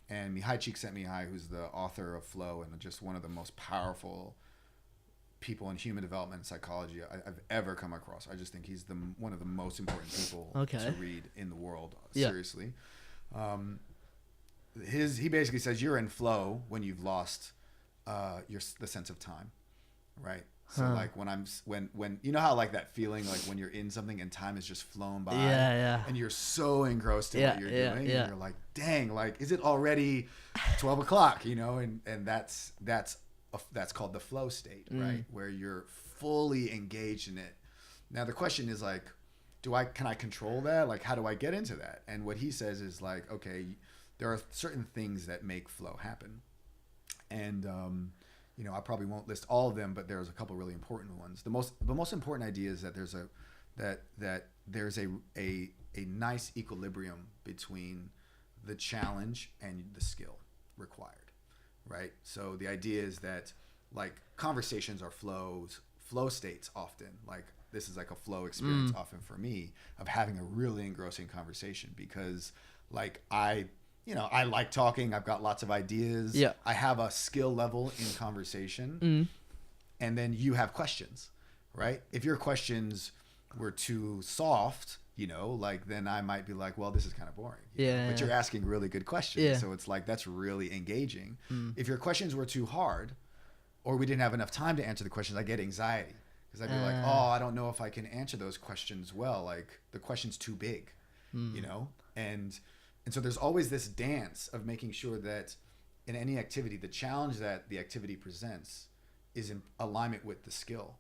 And Mihai Csikszentmihalyi, who's the author of Flow and just one of the most powerful people in human development and psychology I've ever come across. I just think he's one of the most important people to read in the world. Seriously. He basically says you're in flow when you've lost the sense of time, right? So like when you know how like that feeling like when you're in something and time has just flown by, and you're so engrossed in what you're doing, and you're like, dang, like is it already 12 o'clock? You know, and that's called the flow state, right? Where you're fully engaged in it. Now the question is like, can I control that? Like, how do I get into that? And what he says is like, okay, there are certain things that make flow happen, and you know, I probably won't list all of them, but there's a couple really important ones. The most important idea is that there's a nice equilibrium between the challenge and the skill required, right? So the idea is that like conversations are flow states often. Like this is like a flow experience often for me of having a really engrossing conversation because like I like talking. I've got lots of ideas. Yeah. I have a skill level in conversation. And then you have questions, right? If your questions were too soft, you know, like then I might be like, well, this is kind of boring. But you're asking really good questions. Yeah. So it's like, that's really engaging. If your questions were too hard or we didn't have enough time to answer the questions, I get anxiety because I'd be like, oh, I don't know if I can answer those questions well. Like the question's too big, you know? And so there's always this dance of making sure that in any activity, the challenge that the activity presents is in alignment with the skill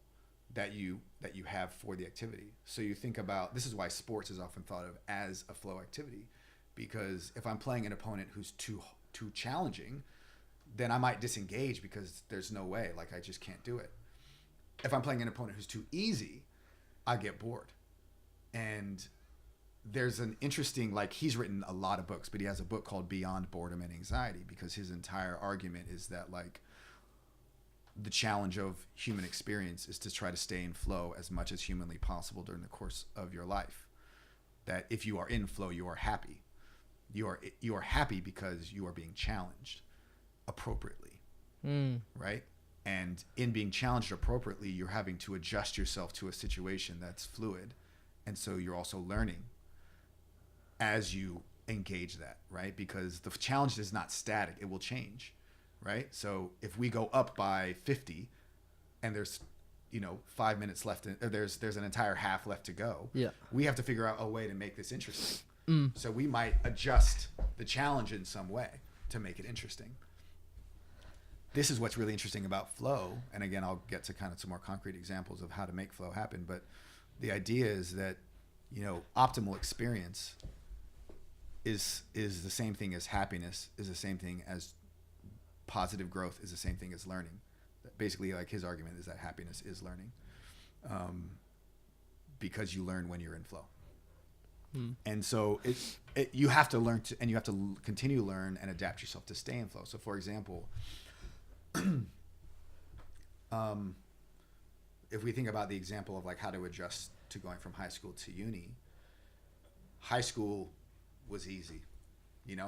that you have for the activity. So you think about, this is why sports is often thought of as a flow activity, because if I'm playing an opponent who's too challenging, then I might disengage because there's no way, like I just can't do it. If I'm playing an opponent who's too easy, I get bored. And there's an interesting, like he's written a lot of books, but he has a book called Beyond Boredom and Anxiety because his entire argument is that like the challenge of human experience is to try to stay in flow as much as humanly possible during the course of your life. That if you are in flow, you are happy. You are happy because you are being challenged appropriately, right? And in being challenged appropriately, you're having to adjust yourself to a situation that's fluid. And so you're also learning as you engage that, right? Because the challenge is not static, it will change, right? So if we go up by 50 and there's 5 minutes left, or there's an entire half left to go, we have to figure out a way to make this interesting. So we might adjust the challenge in some way to make it interesting. This is what's really interesting about flow. And again, I'll get to kind of some more concrete examples of how to make flow happen. But the idea is that, optimal experience is the same thing as happiness, is the same thing as positive growth, is the same thing as learning. Basically, like his argument is that happiness is learning, because you learn when you're in flow. And so you have to learn and you have to continue to learn and adapt yourself to stay in flow. So for example, if we think about the example of like how to adjust to going from high school to uni, high school was easy.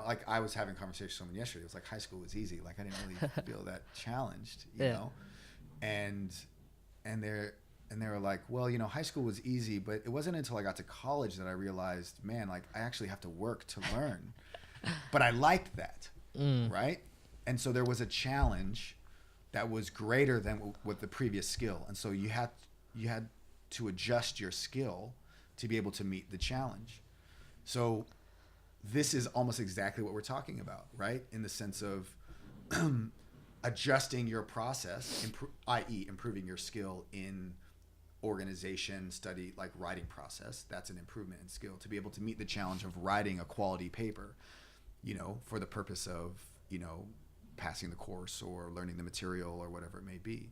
Like I was having a conversation with someone yesterday. It was like high school was easy. Like I didn't really feel that challenged, you know? And they were like, well, high school was easy, but it wasn't until I got to college that I realized, man, like I actually have to work to learn. But I liked that, right? And so there was a challenge that was greater than with the previous skill. And so you had to adjust your skill to be able to meet the challenge. So this is almost exactly what we're talking about, right? In the sense of adjusting your process, i.e. improving your skill in organization, study, like writing process. That's an improvement in skill to be able to meet the challenge of writing a quality paper, for the purpose of, passing the course or learning the material or whatever it may be.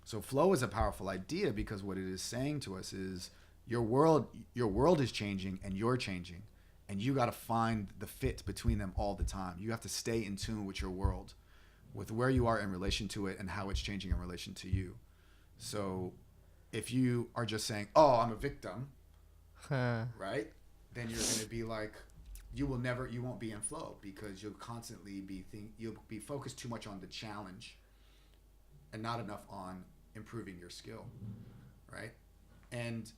So flow is a powerful idea because what it is saying to us is your world is changing and you're changing, and you got to find the fit between them all the time. You have to stay in tune with your world, with where you are in relation to it and how it's changing in relation to you. So if you are just saying, oh, I'm a victim, right? Then you're going to be like, you won't be in flow because you'll constantly you'll be focused too much on the challenge and not enough on improving your skill, right? And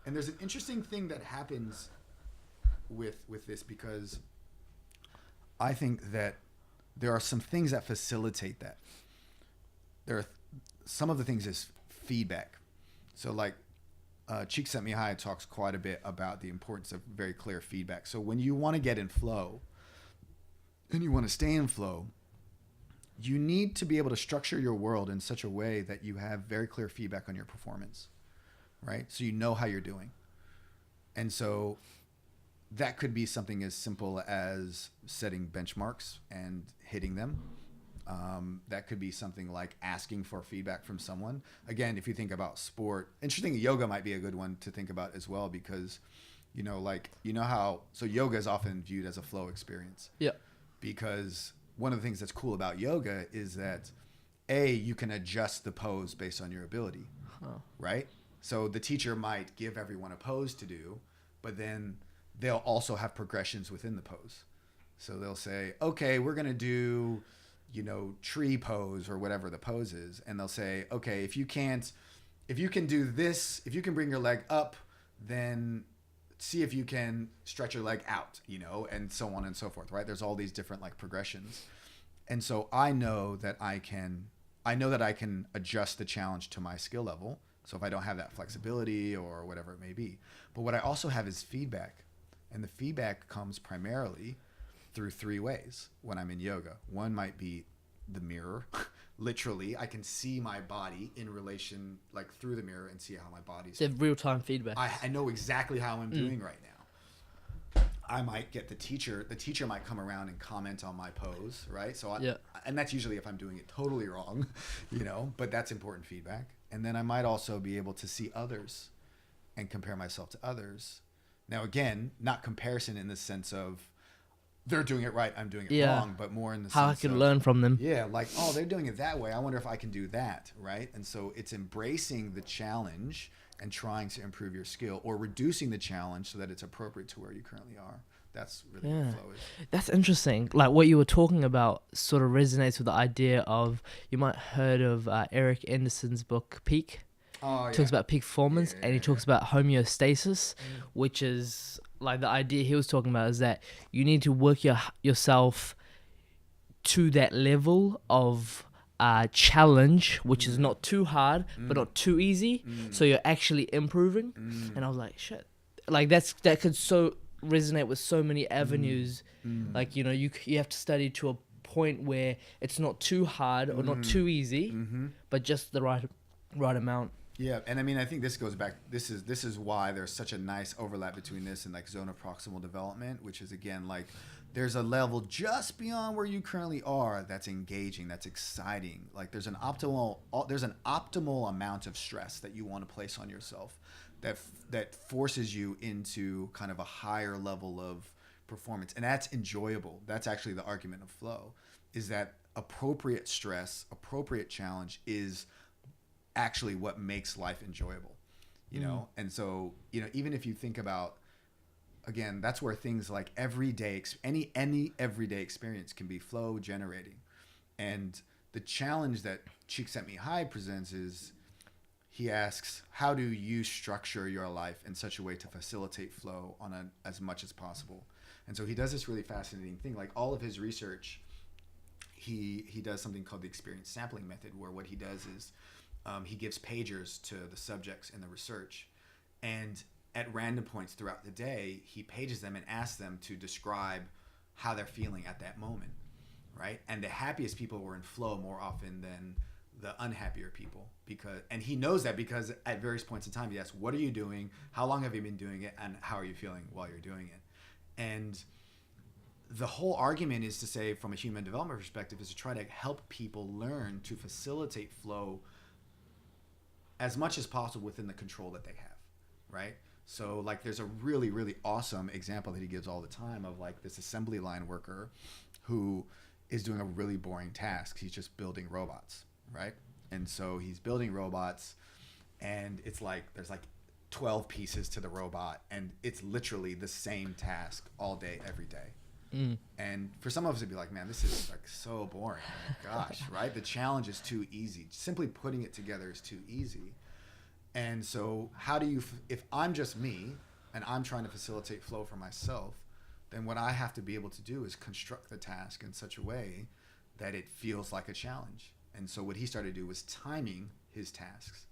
there's an interesting thing that happens with this, because I think that there are some things that facilitate that. Some of the things is feedback. So like Csikszentmihalyi talks quite a bit about the importance of very clear feedback. So when you want to get in flow and you want to stay in flow, you need to be able to structure your world in such a way that you have very clear feedback on your performance, right? So you know how you're doing. And so that could be something as simple as setting benchmarks and hitting them. That could be something like asking for feedback from someone. Again, if you think about sport, interesting, yoga might be a good one to think about as well, because, so yoga is often viewed as a flow experience. Yeah. Because one of the things that's cool about yoga is that, you can adjust the pose based on your ability, right? So the teacher might give everyone a pose to do, but then they'll also have progressions within the pose. So they'll say, okay, we're going to do, tree pose or whatever the pose is. And they'll say, okay, if you can do this, if you can bring your leg up, then see if you can stretch your leg out, and so on and so forth, right? There's all these different like progressions. And so I know that I can adjust the challenge to my skill level. So if I don't have that flexibility or whatever it may be, but what I also have is feedback. And the feedback comes primarily through three ways when I'm in yoga. One might be the mirror. Literally, I can see my body in relation, like through the mirror, and see how my body's. It's real-time feedback. I know exactly how I'm doing right now. I might get the teacher might come around and comment on my pose, right? So and that's usually if I'm doing it totally wrong, but that's important feedback. And then I might also be able to see others and compare myself to others. Now, again, not comparison in the sense of they're doing it right, I'm doing it wrong, but more in the how sense I can learn from them. Yeah, like, oh, they're doing it that way. I wonder if I can do that, right? And so it's embracing the challenge and trying to improve your skill, or reducing the challenge so that it's appropriate to where you currently are. That's really what flow is. That's interesting. Like what you were talking about sort of resonates with the idea of, you might have heard of Eric Anderson's book, Peak. Oh, yeah. Talks about peak performance, and he talks about homeostasis, which is like the idea he was talking about is that you need to work yourself to that level of challenge, which is not too hard, but not too easy. So you're actually improving. And I was like, shit, like that could so resonate with so many avenues. Like, you have to study to a point where it's not too hard or not too easy, but just the right amount. Yeah, and I mean, I think this goes back. This is why there's such a nice overlap between this and like zone of proximal development, which is again like there's a level just beyond where you currently are that's engaging, that's exciting. Like there's an optimal amount of stress that you want to place on yourself that forces you into kind of a higher level of performance, and that's enjoyable. That's actually the argument of flow, is that appropriate stress, appropriate challenge is actually what makes life enjoyable, and so even if you think about, again, that's where things like any everyday experience can be flow generating. And the challenge that Csikszentmihalyi presents is, he asks, how do you structure your life in such a way to facilitate flow on as much as possible? And so he does this really fascinating thing. Like all of his research, he does something called the experience sampling method, where what he does is he gives pagers to the subjects in the research, and at random points throughout the day, he pages them and asks them to describe how they're feeling at that moment, right? And the happiest people were in flow more often than the unhappier people, and he knows that because at various points in time, he asks, what are you doing? How long have you been doing it? And how are you feeling while you're doing it? And the whole argument is to say, from a human development perspective, is to try to help people learn to facilitate flow as much as possible within the control that they have, right? So like there's a really, really awesome example that he gives all the time of like this assembly line worker who is doing a really boring task. He's just building robots, right? And so he's building robots, and it's like there's like 12 pieces to the robot, and it's literally the same task all day, every day. And for some of us, it'd be like, man, this is like so boring. Like, gosh, right? The challenge is too easy. Simply putting it together is too easy. And so how do you, if I'm just me and I'm trying to facilitate flow for myself, then what I have to be able to do is construct the task in such a way that it feels like a challenge. And so what he started to do was timing his tasks,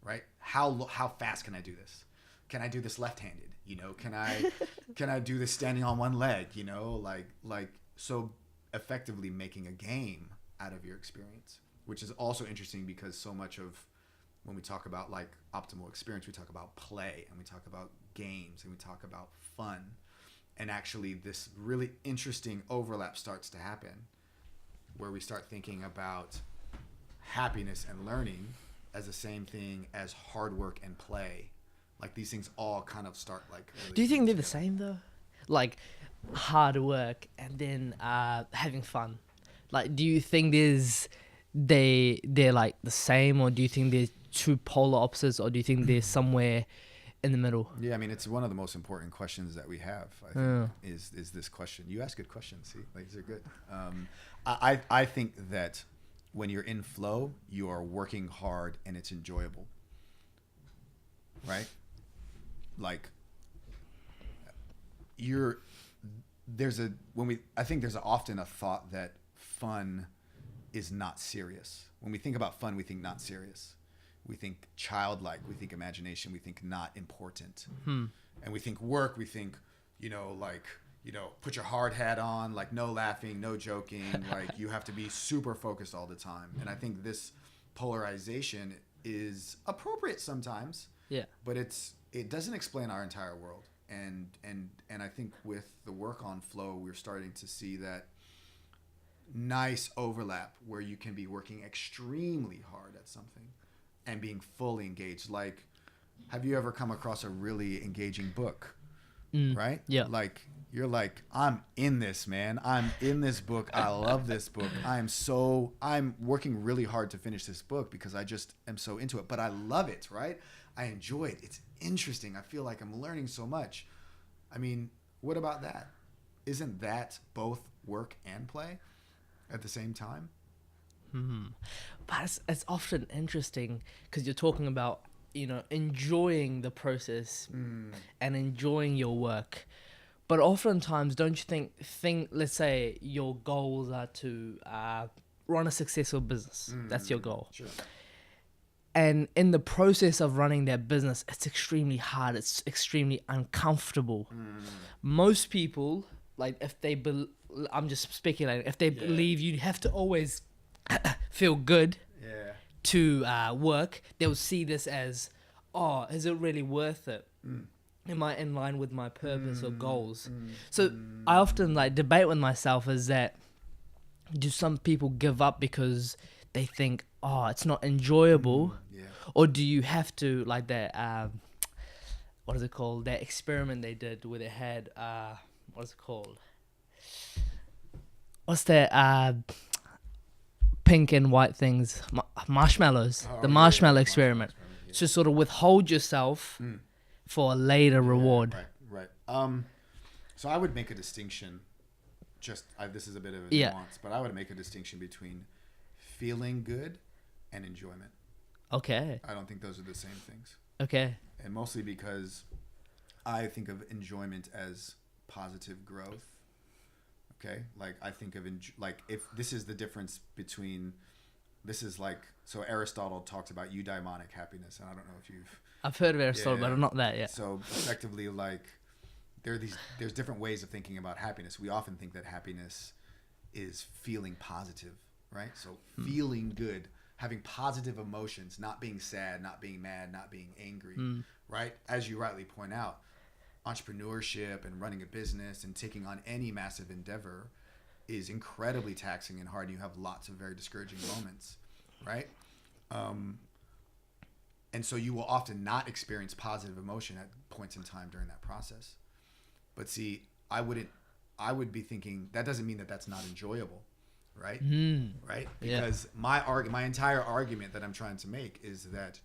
right? How fast can I do this? Can I do this left-handed? You know, can I do this standing on one leg? You know, like so effectively making a game out of your experience, which is also interesting because so much of when we talk about like optimal experience, we talk about play and we talk about games and we talk about fun. And actually this really interesting overlap starts to happen where we start thinking about happiness and learning as the same thing as hard work and play. Like these things all kind of start like really. Do you think they're the same though? Like hard work and then having fun. Like do you think they're like the same, or do you think they're two polar opposites, or do you think they're somewhere in the middle? Yeah, I mean it's one of the most important questions that we have. I think is this question. You ask good questions. See, like these are good. I think that when you're in flow, you are working hard and it's enjoyable. Right? Like I think there's often a thought that fun is not serious. When we think about fun, we think not serious. We think childlike, we think imagination, we think not important. And we think work, we think, put your hard hat on, like no laughing, no joking, like you have to be super focused all the time. And I think this polarization is appropriate sometimes. Yeah. But it doesn't explain our entire world. And I think with the work on flow, we're starting to see that nice overlap where you can be working extremely hard at something and being fully engaged. Like, have you ever come across a really engaging book? Right? Yeah. Like, you're like, I'm in this, man. I'm in this book. I love this book. I'm working really hard to finish this book because I just am so into it. But I love it, right? I enjoy it. It's interesting. I feel like I'm learning so much. I mean, what about that? Isn't that both work and play at the same time? But it's often interesting because you're talking about, enjoying the process and enjoying your work. But oftentimes, don't you think, let's say your goals are to run a successful business. That's your goal. Sure. And in the process of running that business, it's extremely hard. It's extremely uncomfortable. Most people, like if they, I'm just speculating, if they believe you have to always feel good to work, they'll see this as, oh, is it really worth it? Am I in line with my purpose or goals? So I often debate with myself is that, do some people give up because they think, oh, it's not enjoyable? Or do you have to, like that, what is it called? That experiment they did where they had, what is it called? What's that, pink and white things? Marshmallows. The marshmallow experiment. To sort of withhold yourself for a later reward. Right. So I would make a distinction. This is a bit of a nuance, but I would make a distinction between feeling good and enjoyment. Okay. I don't think those are the same things. Okay. And mostly because I think of enjoyment as positive growth. Okay? Like I think of if this is the difference between so Aristotle talks about eudaimonic happiness, and I don't know if I've heard of Aristotle, but I'm not that yet. So effectively, there's different ways of thinking about happiness. We often think that happiness is feeling positive, right? So feeling good, having positive emotions, not being sad, not being mad, not being angry, right? As you rightly point out, entrepreneurship and running a business and taking on any massive endeavor is incredibly taxing and hard. You have lots of very discouraging moments, right? And so you will often not experience positive emotion at points in time during that process. But see, I would be thinking that doesn't mean that that's not enjoyable. right? Right? Yeah. Because my entire argument that I'm trying to make is that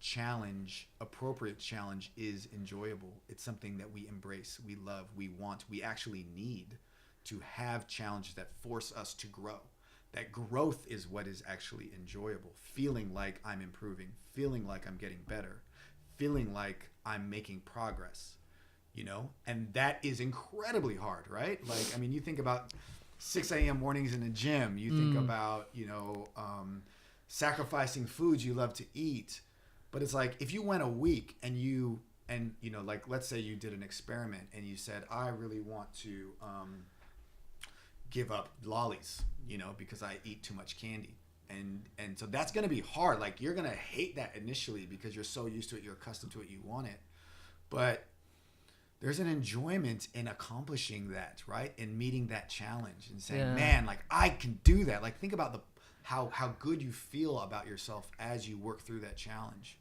appropriate challenge is enjoyable. It's something that we embrace, we love, we want, we actually need to have challenges that force us to grow. That growth is what is actually enjoyable. Feeling like I'm improving, feeling like I'm getting better, feeling like I'm making progress, and that is incredibly hard, right? Like, I mean, you think about 6 a.m. mornings in the gym, you think about, sacrificing foods you love to eat. But it's like, if you went a week and like, let's say you did an experiment and you said, I really want to give up lollies, because I eat too much candy. And so that's going to be hard. Like, you're going to hate that initially because you're so used to it, you're accustomed to it, you want it. But there's an enjoyment in accomplishing that, right? And meeting that challenge and saying, man, like, I can do that. Like, think about how good you feel about yourself as you work through that challenge.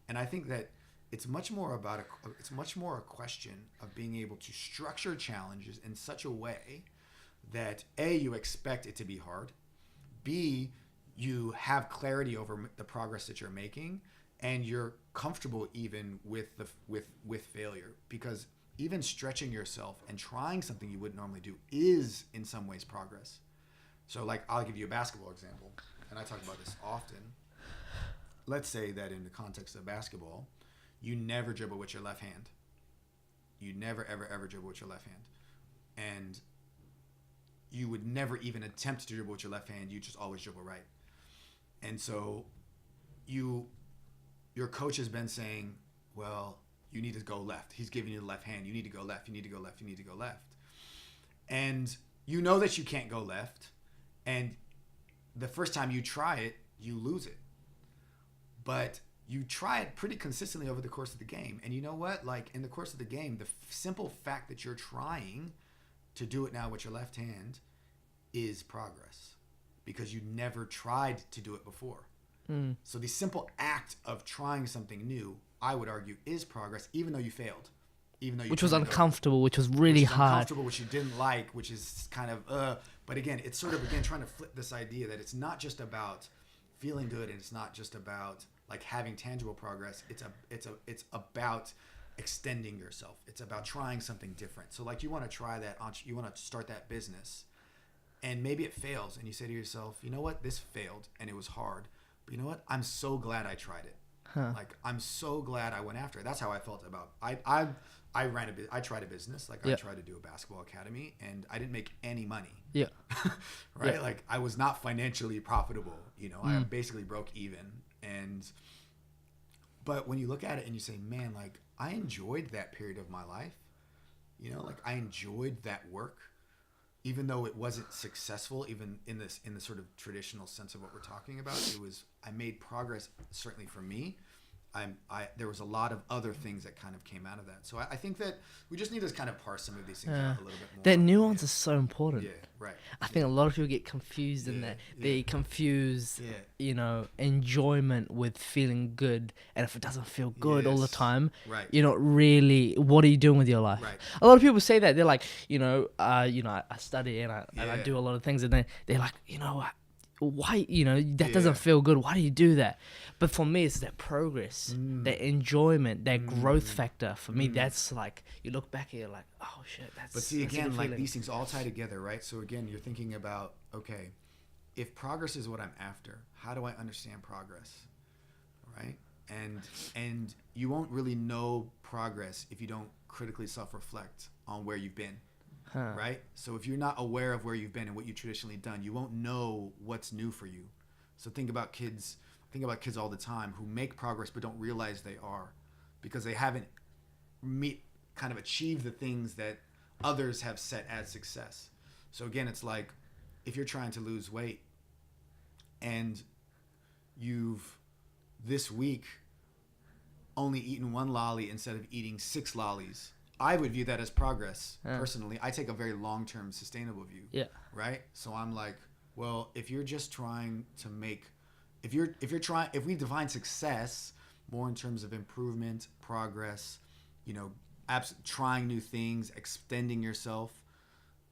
And I think that it's much more a question of being able to structure challenges in such a way that A, you expect it to be hard, B, you have clarity over the progress that you're making, and you're comfortable even with failure, because even stretching yourself and trying something you wouldn't normally do is in some ways progress. So, like, I'll give you a basketball example, and I talk about this often. Let's say that in the context of basketball, you never dribble with your left hand. You never, ever, ever dribble with your left hand. And you would never even attempt to dribble with your left hand. You just always dribble right. And so your coach has been saying, well, you need to go left. He's giving you the left hand. You need to go left. You need to go left. You need to go left. And you know that you can't go left. And the first time you try it, you lose it. But you try it pretty consistently over the course of the game. And you know what? Like, in the course of the game, the simple fact that you're trying to do it now with your left hand is progress, because you never tried to do it before. So the simple act of trying something new, I would argue, is progress, even though you failed. Which was uncomfortable, which was really hard. Uncomfortable, which you didn't like, which is kind of, but again, it's sort of, trying to flip this idea that it's not just about feeling good, and it's not just about like having tangible progress. It's about extending yourself. It's about trying something different. So, like, you want to try that, you want to start that business, and maybe it fails, and you say to yourself, you know what, this failed and it was hard, but you know what, I'm so glad I tried it. Like, I'm so glad I went after it. That's how I felt about I tried a business. Like, I tried to do a basketball academy, and I didn't make any money. Yeah. Right? Yeah. Like, I was not financially profitable. I basically broke even. But when you look at it and you say, man, like, I enjoyed that period of my life. Like, I enjoyed that work, even though it wasn't successful, even in the sort of traditional sense of what we're talking about. I made progress, certainly for me. There was a lot of other things that kind of came out of that. So I think that we just need to kind of parse some of these things out a little bit more. That nuance is so important. Yeah, right. I think a lot of people get confused in that. They confuse, enjoyment with feeling good. And if it doesn't feel good all the time, you're not really, what are you doing with your life? Right. A lot of people say that. They're like, I study and I do a lot of things, and they're like, why, that doesn't feel good. Why do you do that? But for me, it's that progress, that enjoyment, that growth factor. For me, that's like, you look back and you're like, oh shit, that's. But see, again, like, these things all tie together, right? So again, you're thinking about, okay, if progress is what I'm after, how do I understand progress, right? And you won't really know progress if you don't critically self-reflect on where you've been. Right? So if you're not aware of where you've been and what you've traditionally done, you won't know what's new for you. So think about kids all the time who make progress but don't realize they are, because they haven't kind of achieved the things that others have set as success. So again, it's like, if you're trying to lose weight and you've this week only eaten one lolly instead of eating 6 lollies, I would view that as progress. Personally, I take a very long-term sustainable view. Yeah. Right? So I'm like, well, if you're just trying to if we define success more in terms of improvement, progress, trying new things, extending yourself,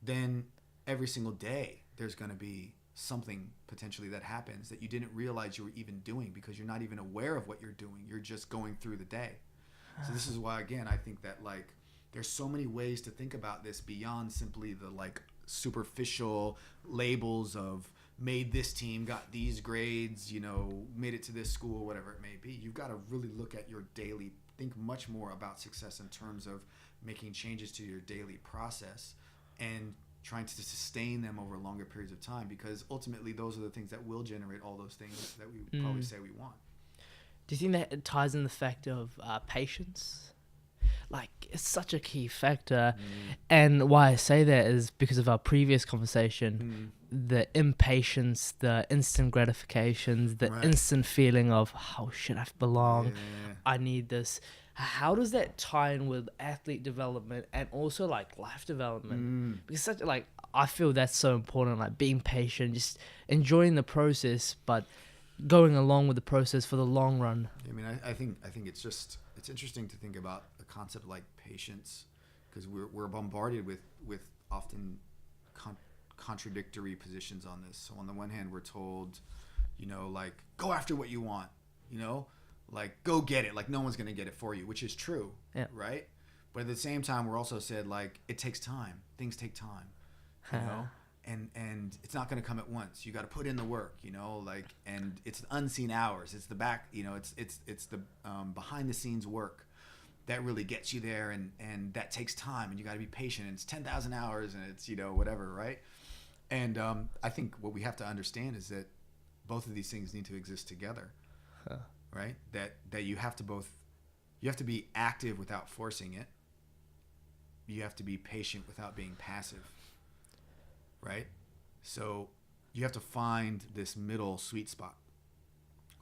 then every single day there's going to be something potentially that happens that you didn't realize you were even doing, because you're not even aware of what you're doing. You're just going through the day. So this is why, again, I think that like there's so many ways to think about this beyond simply the like superficial labels of made this team, got these grades, you know, made it to this school, whatever it may be. You've got to really look at your daily, think much more about success in terms of making changes to your daily process and trying to sustain them over longer periods of time, because ultimately those are the things that will generate all those things that we probably say we want. Do you think that it ties in the fact of patience? Like, it's such a key factor. And why I say that is because of our previous conversation. The impatience, the instant gratifications, the instant feeling of, oh shit, I belong, I need this. How does that tie in with athlete development and also like life development? Because such like, I feel that's so important, like being patient, just enjoying the process, but going along with the process for the long run. I mean, I think it's just, it's interesting to think about a concept like patience, because we're bombarded with often contradictory positions on this. So on the one hand, we're told, you know, like, go after what you want, you know, like, go get it, like no one's gonna get it for you, which is true, right? But at the same time, we're also said, like, it takes time, things take time, you know, and it's not gonna come at once. You got to put in the work, you know, like, and it's unseen hours, it's the back, you know, it's the behind the scenes work that really gets you there, and that takes time, and you got to be patient, and it's 10,000 hours, and it's, you know, whatever, right? And I think what we have to understand is that both of these things need to exist together, right? That you have to be active without forcing it. You have to be patient without being passive, right? So you have to find this middle sweet spot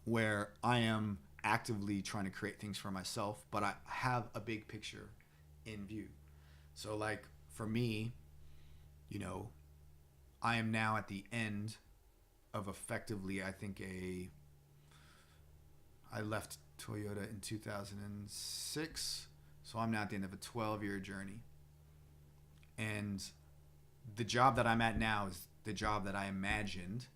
where I am actively trying to create things for myself, but I have a big picture in view. So like for me, you know, I am now at the end of effectively, I think I left Toyota in 2006. So I'm now at the end of a 12-year journey. And the job that I'm at now is the job that I imagined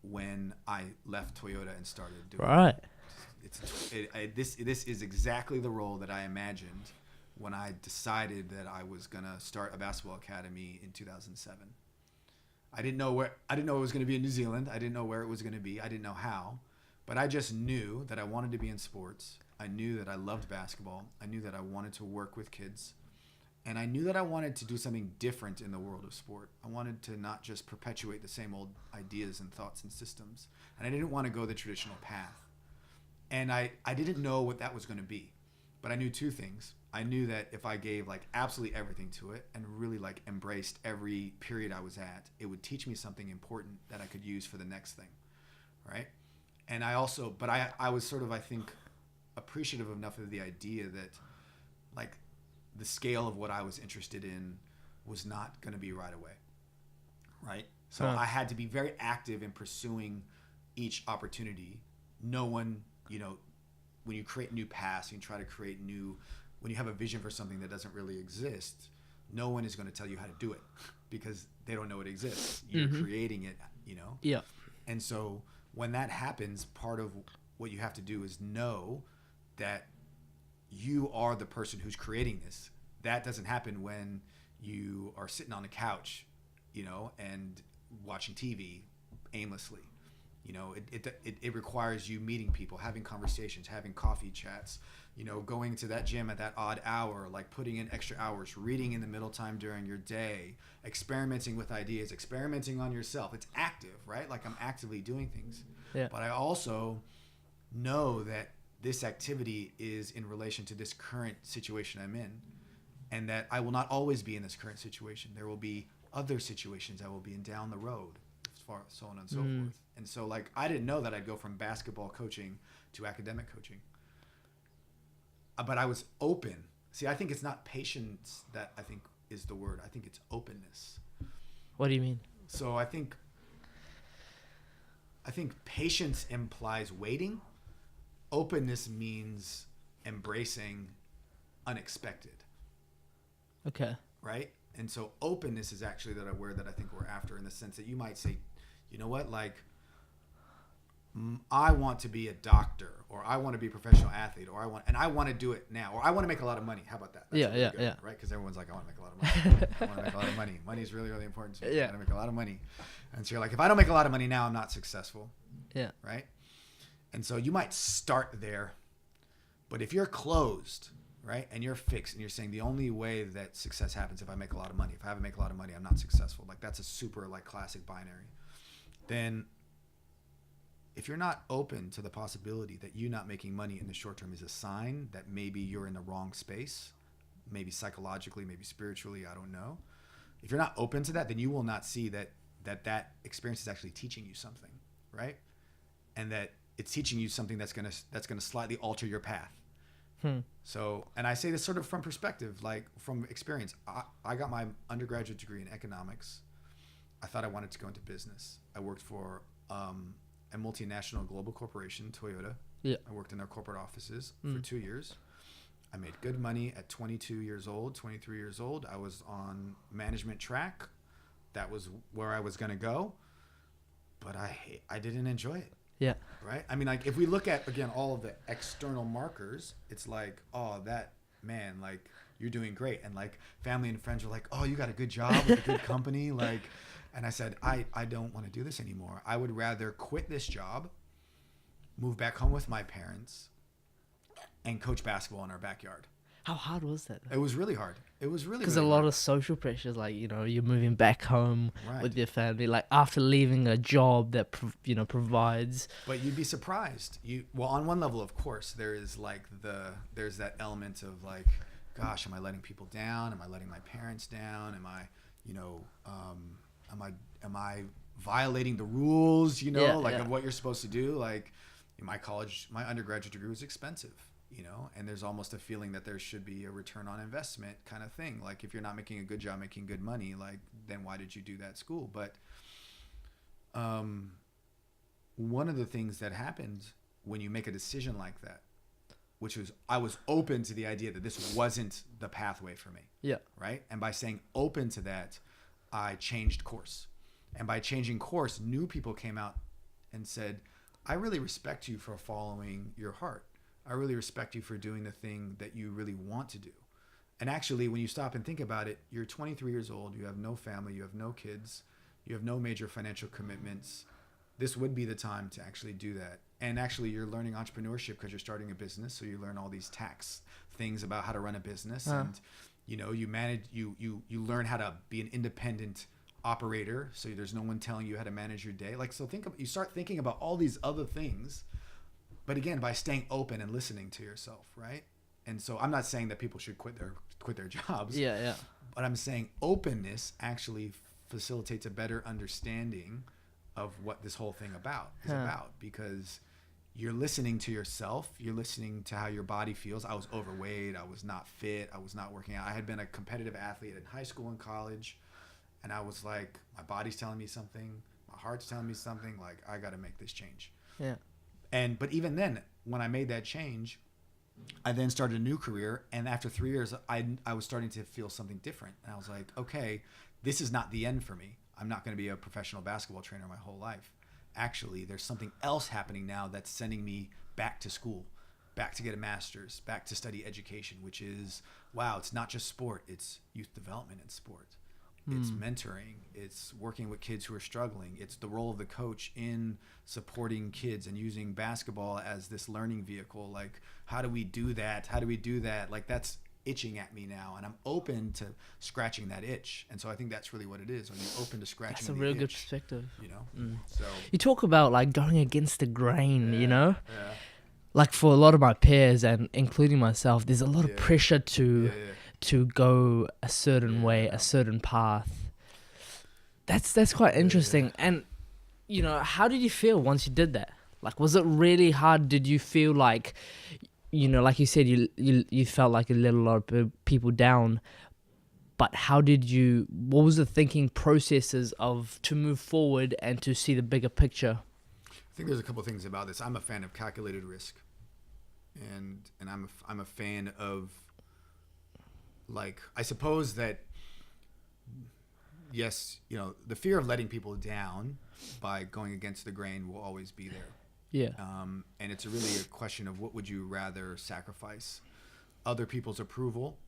when I left Toyota and started doing it. This is exactly the role that I imagined when I decided that I was gonna start a basketball academy in 2007. I didn't know it was gonna be in New Zealand. I didn't know where it was gonna be. I didn't know how, but I just knew that I wanted to be in sports. I knew that I loved basketball. I knew that I wanted to work with kids. And I knew that I wanted to do something different in the world of sport. I wanted to not just perpetuate the same old ideas and thoughts and systems. And I didn't want to go the traditional path. And I didn't know what that was going to be. But I knew two things. I knew that if I gave like absolutely everything to it and really like embraced every period I was at, it would teach me something important that I could use for the next thing. Right? And I also, but I was sort of, I think, appreciative enough of the idea that like the scale of what I was interested in was not going to be right away. Right? So I had to be very active in pursuing each opportunity. No one, you know, when you create new paths, you try to create new, when you have a vision for something that doesn't really exist, no one is going to tell you how to do it because they don't know it exists. You're creating it, you know? Yeah. And so when that happens, part of what you have to do is know that you are the person who's creating this. That doesn't happen when you are sitting on the couch, you know, and watching TV aimlessly. You know, it requires you meeting people, having conversations, having coffee chats, you know, going to that gym at that odd hour, like putting in extra hours, reading in the middle time during your day, experimenting with ideas, experimenting on yourself. It's active, right? Like I'm actively doing things. Yeah. But I also know that this activity is in relation to this current situation I'm in, and that I will not always be in this current situation. There will be other situations I will be in down the road, as far so on and so forth. And so like I didn't know that I'd go from basketball coaching to academic coaching. But I was open. See, I think it's not patience that I think is the word. I think it's openness. What do you mean? So I think patience implies waiting. Openness means embracing unexpected. Okay. Right? And so openness is actually that word that I think we're after, in the sense that you might say you know what, like, I want to be a doctor, or I want to be a professional athlete, or I want to do it now, or I want to make a lot of money. How about that? That's really good, right? Because everyone's like, I want to make a lot of money. I want to make a lot of money. Money is really, really important to me. I got to make a lot of money. And so you're like, if I don't make a lot of money now, I'm not successful. Yeah. Right. And so you might start there, but if you're closed, right, and you're fixed, and you're saying the only way that success happens if I make a lot of money. If I haven't make a lot of money, I'm not successful. Like, that's a super, like, classic binary. Then if you're not open to the possibility that you not making money in the short term is a sign that maybe you're in the wrong space, maybe psychologically, maybe spiritually, I don't know. If you're not open to that, then you will not see that experience is actually teaching you something, right? And that it's teaching you something that's gonna slightly alter your path. So, and I say this sort of from perspective, like from experience. I got my undergraduate degree in economics. I thought I wanted to go into business. I worked for a multinational global corporation, Toyota. Yeah. I worked in their corporate offices for 2 years. I made good money at 22 years old, 23 years old. I was on management track. That was where I was going to go. But I didn't enjoy it. Yeah. Right? I mean, like, if we look at, again, all of the external markers, it's like, oh, that man, like, you're doing great. And, like, family and friends were like, oh, you got a good job with a good company. Like, and I said, I don't want to do this anymore. I would rather quit this job, move back home with my parents, and coach basketball in our backyard. How hard was that? It was really hard. It was really because really a lot hard. of social pressures, like, you know, you're moving back home Right. with your family, like after leaving a job that provides. But you'd be surprised. Well, on one level, of course, there's that element of like, gosh, am I letting people down? Am I letting my parents down? Am I, am I violating the rules? Of what you're supposed to do? Like, in my undergraduate degree was expensive. And there's almost a feeling that there should be a return on investment kind of thing. Like, if you're not making a good job, making good money, like, then why did you do that school? But one of the things that happened when you make a decision like that, which was, I was open to the idea that this wasn't the pathway for me. Yeah. Right. And by saying open to that, I changed course. And by changing course, new people came out and said, I really respect you for following your heart. I really respect you for doing the thing that you really want to do. And actually, when you stop and think about it, you're 23 years old, you have no family, you have no kids, you have no major financial commitments. This would be the time to actually do that. And actually, you're learning entrepreneurship because you're starting a business. So you learn all these tax things about how to run a business. And, you manage, you learn how to be an independent operator. So there's no one telling you how to manage your day. Like, so you start thinking about all these other things. But again, by staying open and listening to yourself, right? And so I'm not saying that people should quit their jobs. Yeah. But I'm saying openness actually facilitates a better understanding of what this whole thing is about, because you're listening to yourself. You're listening to how your body feels. I was overweight. I was not fit. I was not working out. I had been a competitive athlete in high school and college. And I was like, my body's telling me something. My heart's telling me something. Like, I got to make this change. Yeah. But even then, when I made that change, I then started a new career. And after 3 years, I was starting to feel something different. And I was like, okay, this is not the end for me. I'm not going to be a professional basketball trainer my whole life. Actually, there's something else happening now that's sending me back to school, back to get a master's, back to study education, which is, wow, it's not just sport. It's youth development in sport. It's mentoring. It's working with kids who are struggling. It's the role of the coach in supporting kids and using basketball as this learning vehicle. Like, how do we do that? Like, that's itching at me now, and I'm open to scratching that itch. And so I think that's really what it is. When you're open to scratching That's a real good itch, perspective. So You talk about like going against the grain, Yeah. like for a lot of my peers and including myself, there's a lot of pressure to go a certain way, a certain path. That's quite interesting. And how did you feel once you did that? Like, was it really hard? Did you feel like, like you said, you felt like you let a lot of people down, but what was the thinking processes to move forward and to see the bigger picture? I think there's a couple of things about this. I'm a fan of calculated risk, and I'm a fan of, like, I suppose that yes, the fear of letting people down by going against the grain will always be there. Yeah. And it's really a question of what would you rather sacrifice, other people's approval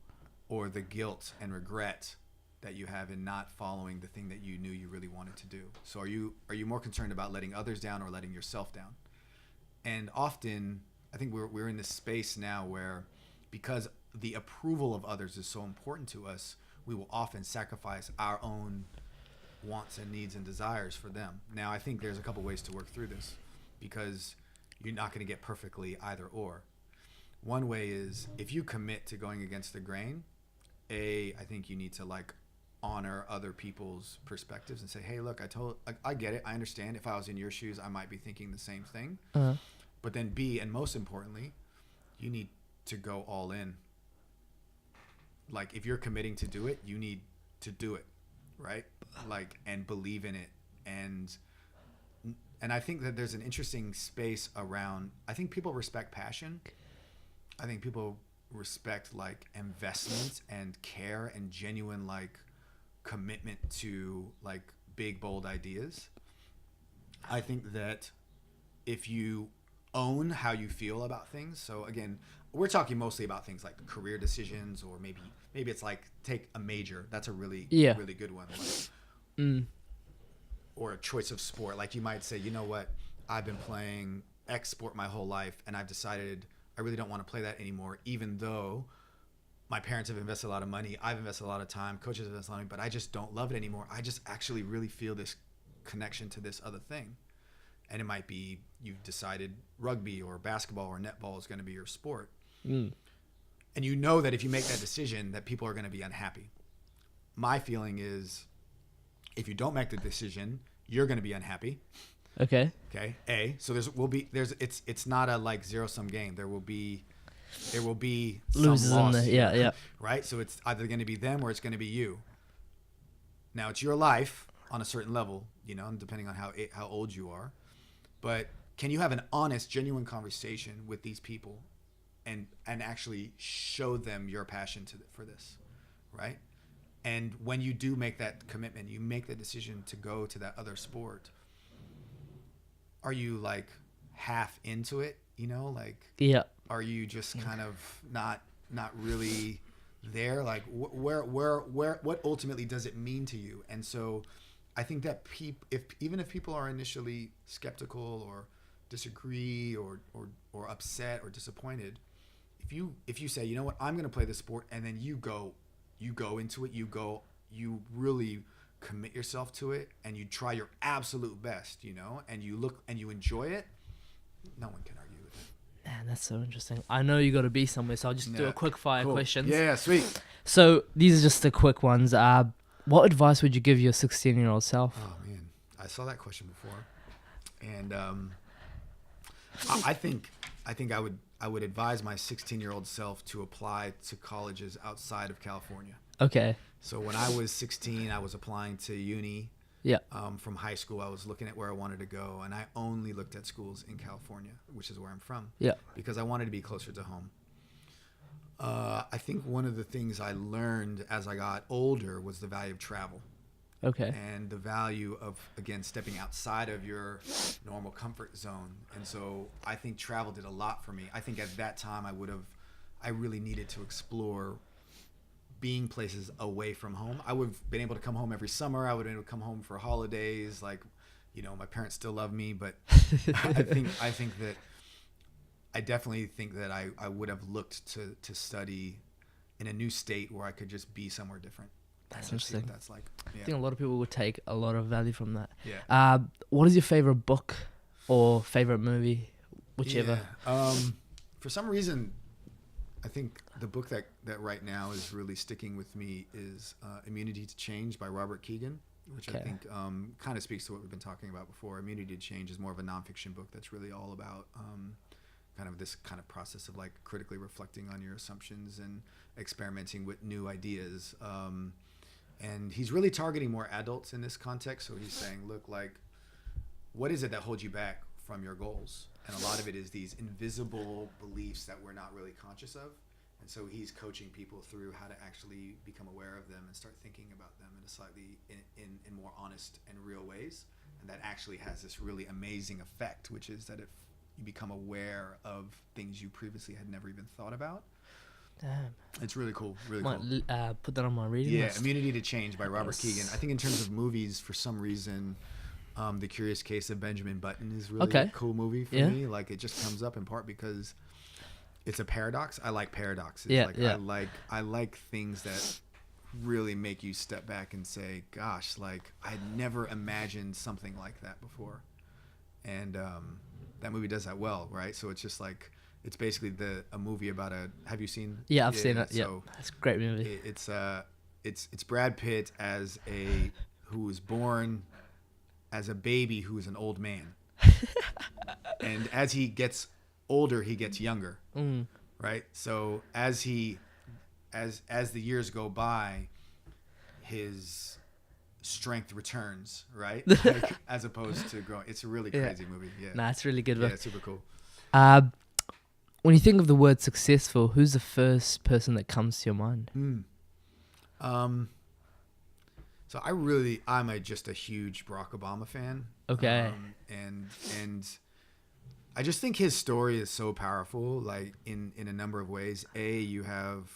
or the guilt and regret that you have in not following the thing that you knew you really wanted to do. So are you more concerned about letting others down or letting yourself down? And often I think we're in this space now where, because the approval of others is so important to us, we will often sacrifice our own wants and needs and desires for them. Now, I think there's a couple ways to work through this, because you're not going to get perfectly either or. One way is, if you commit to going against the grain, I think you need to honor other people's perspectives and say, hey, look, I get it. I understand. If I was in your shoes, I might be thinking the same thing. Uh-huh. But then B, and most importantly, you need to go all in. If you're committing to do it, you need to do it, right? And believe in it. And I think that there's an interesting space around, I think people respect passion. I think people respect investment and care and genuine commitment to big, bold ideas. I think that if you own how you feel about things, so again, we're talking mostly about things like career decisions, or maybe it's take a major. That's a really good one. Or a choice of sport. You might say, you know what, I've been playing X sport my whole life, and I've decided I really don't want to play that anymore, even though my parents have invested a lot of money, I've invested a lot of time, coaches have invested a lot of money, but I just don't love it anymore. I just actually really feel this connection to this other thing. And it might be you've decided rugby or basketball or netball is going to be your sport. And you know that if you make that decision, that people are going to be unhappy. My feeling is, if you don't make the decision, you're going to be unhappy. Okay. So it's not a zero-sum game. There will be losers some loss. Yeah. Right? So it's either going to be them or it's going to be you. Now, it's your life on a certain level, depending on how old you are. But can you have an honest, genuine conversation with these people and actually show them your passion for this, right? And when you do make that commitment, you make the decision to go to that other sport, are you half into it, Yeah. Are you just kind of not really there? What ultimately does it mean to you? And so I think that even if people are initially skeptical or disagree or upset or disappointed, if you say, you know what, I'm going to play this sport, and then you go into it, you really commit yourself to it, and you try your absolute best, and you look and you enjoy it, no one can argue with it. Man, that's so interesting. I know you got to be somewhere, so I'll just do a quick fire questions. Yeah, sweet. So these are just the quick ones. What advice would you give your 16-year-old self? Oh man, I saw that question before, and I think I would advise my 16-year-old self to apply to colleges outside of California. Okay. So when I was 16, I was applying to uni. Yeah. From high school, I was looking at where I wanted to go, and I only looked at schools in California, which is where I'm from. Yeah. Because I wanted to be closer to home. I think one of the things I learned as I got older was the value of travel. Okay. And the value of, again, stepping outside of your normal comfort zone. And so I think travel did a lot for me. I think at that time I really needed to explore being places away from home. I would have been able to come home every summer. I would have been able to come home for holidays. My parents still love me, but I definitely think that I would have looked to study in a new state where I could just be somewhere different. That's interesting. That's like. Yeah. I think a lot of people would take a lot of value from that. Yeah. What is your favorite book or favorite movie, whichever? Yeah. For some reason, I think the book that right now is really sticking with me is Immunity to Change by Robert Keegan, which I think kind of speaks to what we've been talking about before. Immunity to Change is more of a nonfiction book that's really all about kind of this kind of process of critically reflecting on your assumptions and experimenting with new ideas. And he's really targeting more adults in this context. So he's saying, look, what is it that holds you back from your goals? And a lot of it is these invisible beliefs that we're not really conscious of. And so he's coaching people through how to actually become aware of them and start thinking about them in a slightly in more honest and real ways. And that actually has this really amazing effect, which is that if you become aware of things you previously had never even thought about. Damn. It's really cool. Really Might, cool. put that on my reading list. Immunity to Change by Robert Keegan. I think in terms of movies, for some reason, The Curious Case of Benjamin Button is really a cool movie for me. Like, it just comes up in part because it's a paradox. I like paradoxes. I like things that really make you step back and say, gosh, like, I never imagined something like that before. And that movie does that well, right? So it's just like, it's basically a movie about have you seen? Yeah, I've seen it. Yeah, it's a great movie. It's Brad Pitt who was born as a baby who is an old man. And as he gets older, he gets younger. Right? So as the years go by, his strength returns, right? Like, as opposed to growing. It's a really crazy movie. Yeah. Nah, it's really good. Yeah, it's super cool. When you think of the word successful, who's the first person that comes to your mind? So I'm just a huge Barack Obama fan. Okay. And I just think his story is so powerful, like in a number of ways. You have,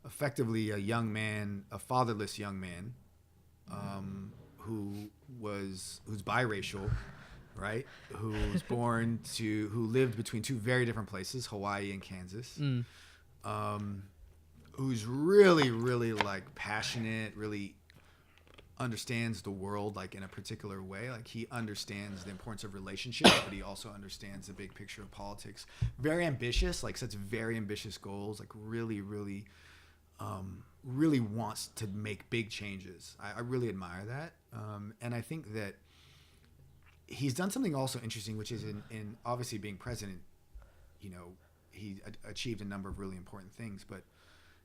effectively a fatherless young man, who's biracial, right? Who lived between two very different places, Hawaii and Kansas. Who's really, really like passionate, really understands the world like in a particular way. Like, he understands the importance of relationships, but he also understands the big picture of politics. Very ambitious, like sets very ambitious goals, like really, really, really wants to make big changes. I really admire that. And I think that he's done something also interesting, which is in obviously being president, he achieved a number of really important things, but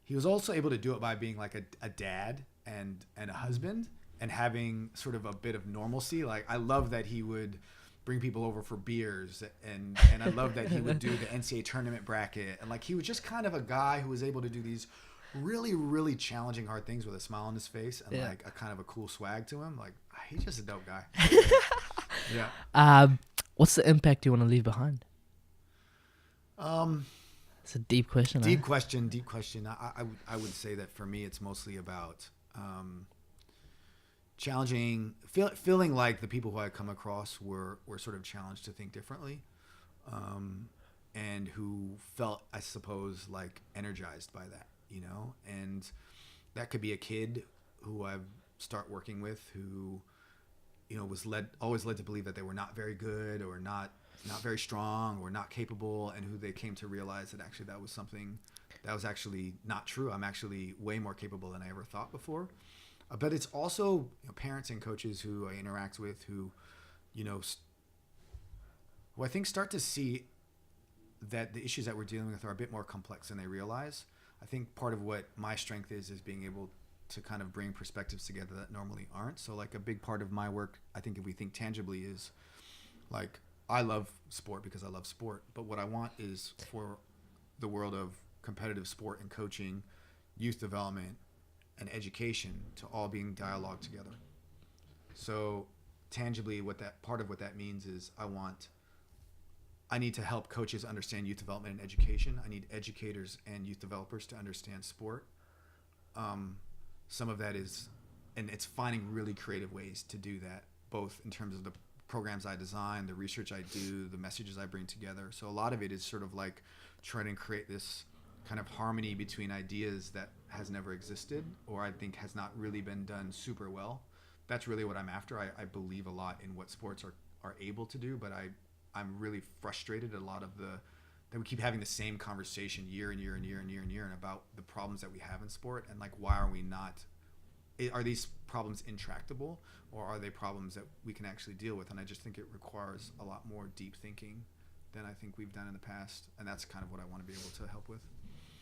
he was also able to do it by being like a dad and a husband and having sort of a bit of normalcy. Like, I love that he would bring people over for beers and I love that he would do the NCAA tournament bracket. And like, he was just kind of a guy who was able to do these really, really challenging, hard things with a smile on his face and like a kind of a cool swag to him. Like, he's just a dope guy. Yeah. What's the impact you want to leave behind? It's a deep question. Deep question. I would say that for me, it's mostly about challenging, feeling like the people who I come across were sort of challenged to think differently, and who felt, I suppose, like energized by that, and that could be a kid who I start working with who, was always led to believe that they were not very good or not very strong or not capable, and who they came to realize that actually that was something that was actually not true. I'm actually way more capable than I ever thought before. But it's also parents and coaches who I interact with who I think start to see that the issues that we're dealing with are a bit more complex than they realize. I think part of what my strength is being able to kind of bring perspectives together that normally aren't. So like a big part of my work, I think if we think tangibly, is like, I love sport because I love sport, but what I want is for the world of competitive sport and coaching, youth development, and education to all being dialogued together. So tangibly, part of what that means is I need to help coaches understand youth development and education. I need educators and youth developers to understand sport. Some of that is, and it's finding really creative ways to do that, both in terms of the programs I design, the research I do, the messages I bring together. So a lot of it is sort of like trying to create this kind of harmony between ideas that has never existed, or I think has not really been done super well. That's really what I'm after. I believe a lot in what sports are able to do, but I'm really frustrated at a lot of that we keep having the same conversation year and year and year and year and year and about the problems that we have in sport, and like, why are these problems intractable, or are they problems that we can actually deal with? And I just think it requires a lot more deep thinking than I think we've done in the past, and that's kind of what I want to be able to help with.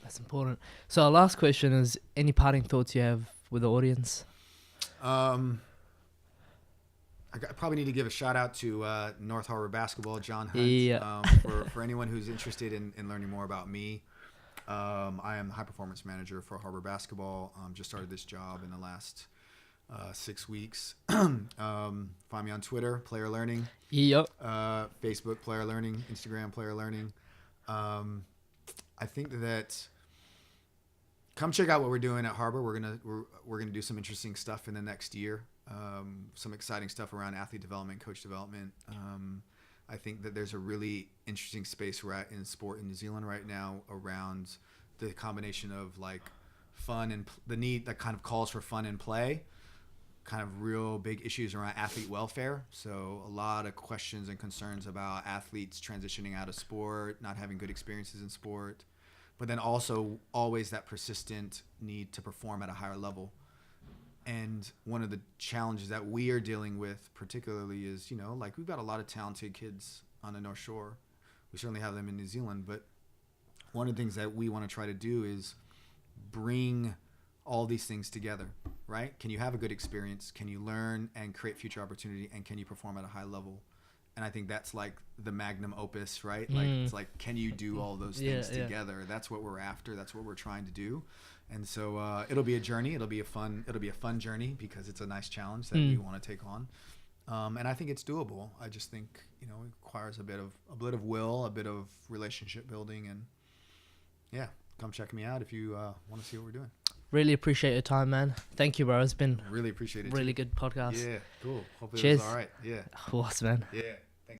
That's important. So our last question is, any parting thoughts you have with the audience? I probably need to give a shout out to North Harbor Basketball, John Hunt. Yeah. For anyone who's interested in learning more about me, I am the high performance manager for Harbor Basketball. Just started this job in the last 6 weeks. Find me on Twitter, Player Learning. Yep. Facebook, Player Learning. Instagram, Player Learning. I think that come check out what we're doing at Harbor. We're gonna do some interesting stuff in the next year. Some exciting stuff around athlete development, coach development. I think that there's a really interesting space we're at in sport in New Zealand right now around the combination of like fun and the need that kind of calls for fun and play, kind of real big issues around athlete welfare. So a lot of questions and concerns about athletes transitioning out of sport, not having good experiences in sport, but then also always that persistent need to perform at a higher level. And one of the challenges that we are dealing with particularly is, like we've got a lot of talented kids on the North Shore. We certainly have them in New Zealand, but one of the things that we want to try to do is bring all these things together, right? Can you have a good experience? Can you learn and create future opportunity? And can you perform at a high level? And I think that's like the magnum opus, right? Like it's like, can you do all those things together? That's what we're after. That's what we're trying to do. And so it'll be a journey. It'll be a fun journey because it's a nice challenge that we want to take on. And I think it's doable. I just think, it requires a bit of will, a bit of relationship building, and yeah, come check me out if you want to see what we're doing. Really appreciate your time, man. Thank you, bro. It's been really appreciate it. Really good podcast. Yeah, cool. Hopefully Cheers. it was all right. Yeah. Awesome, man. Yeah.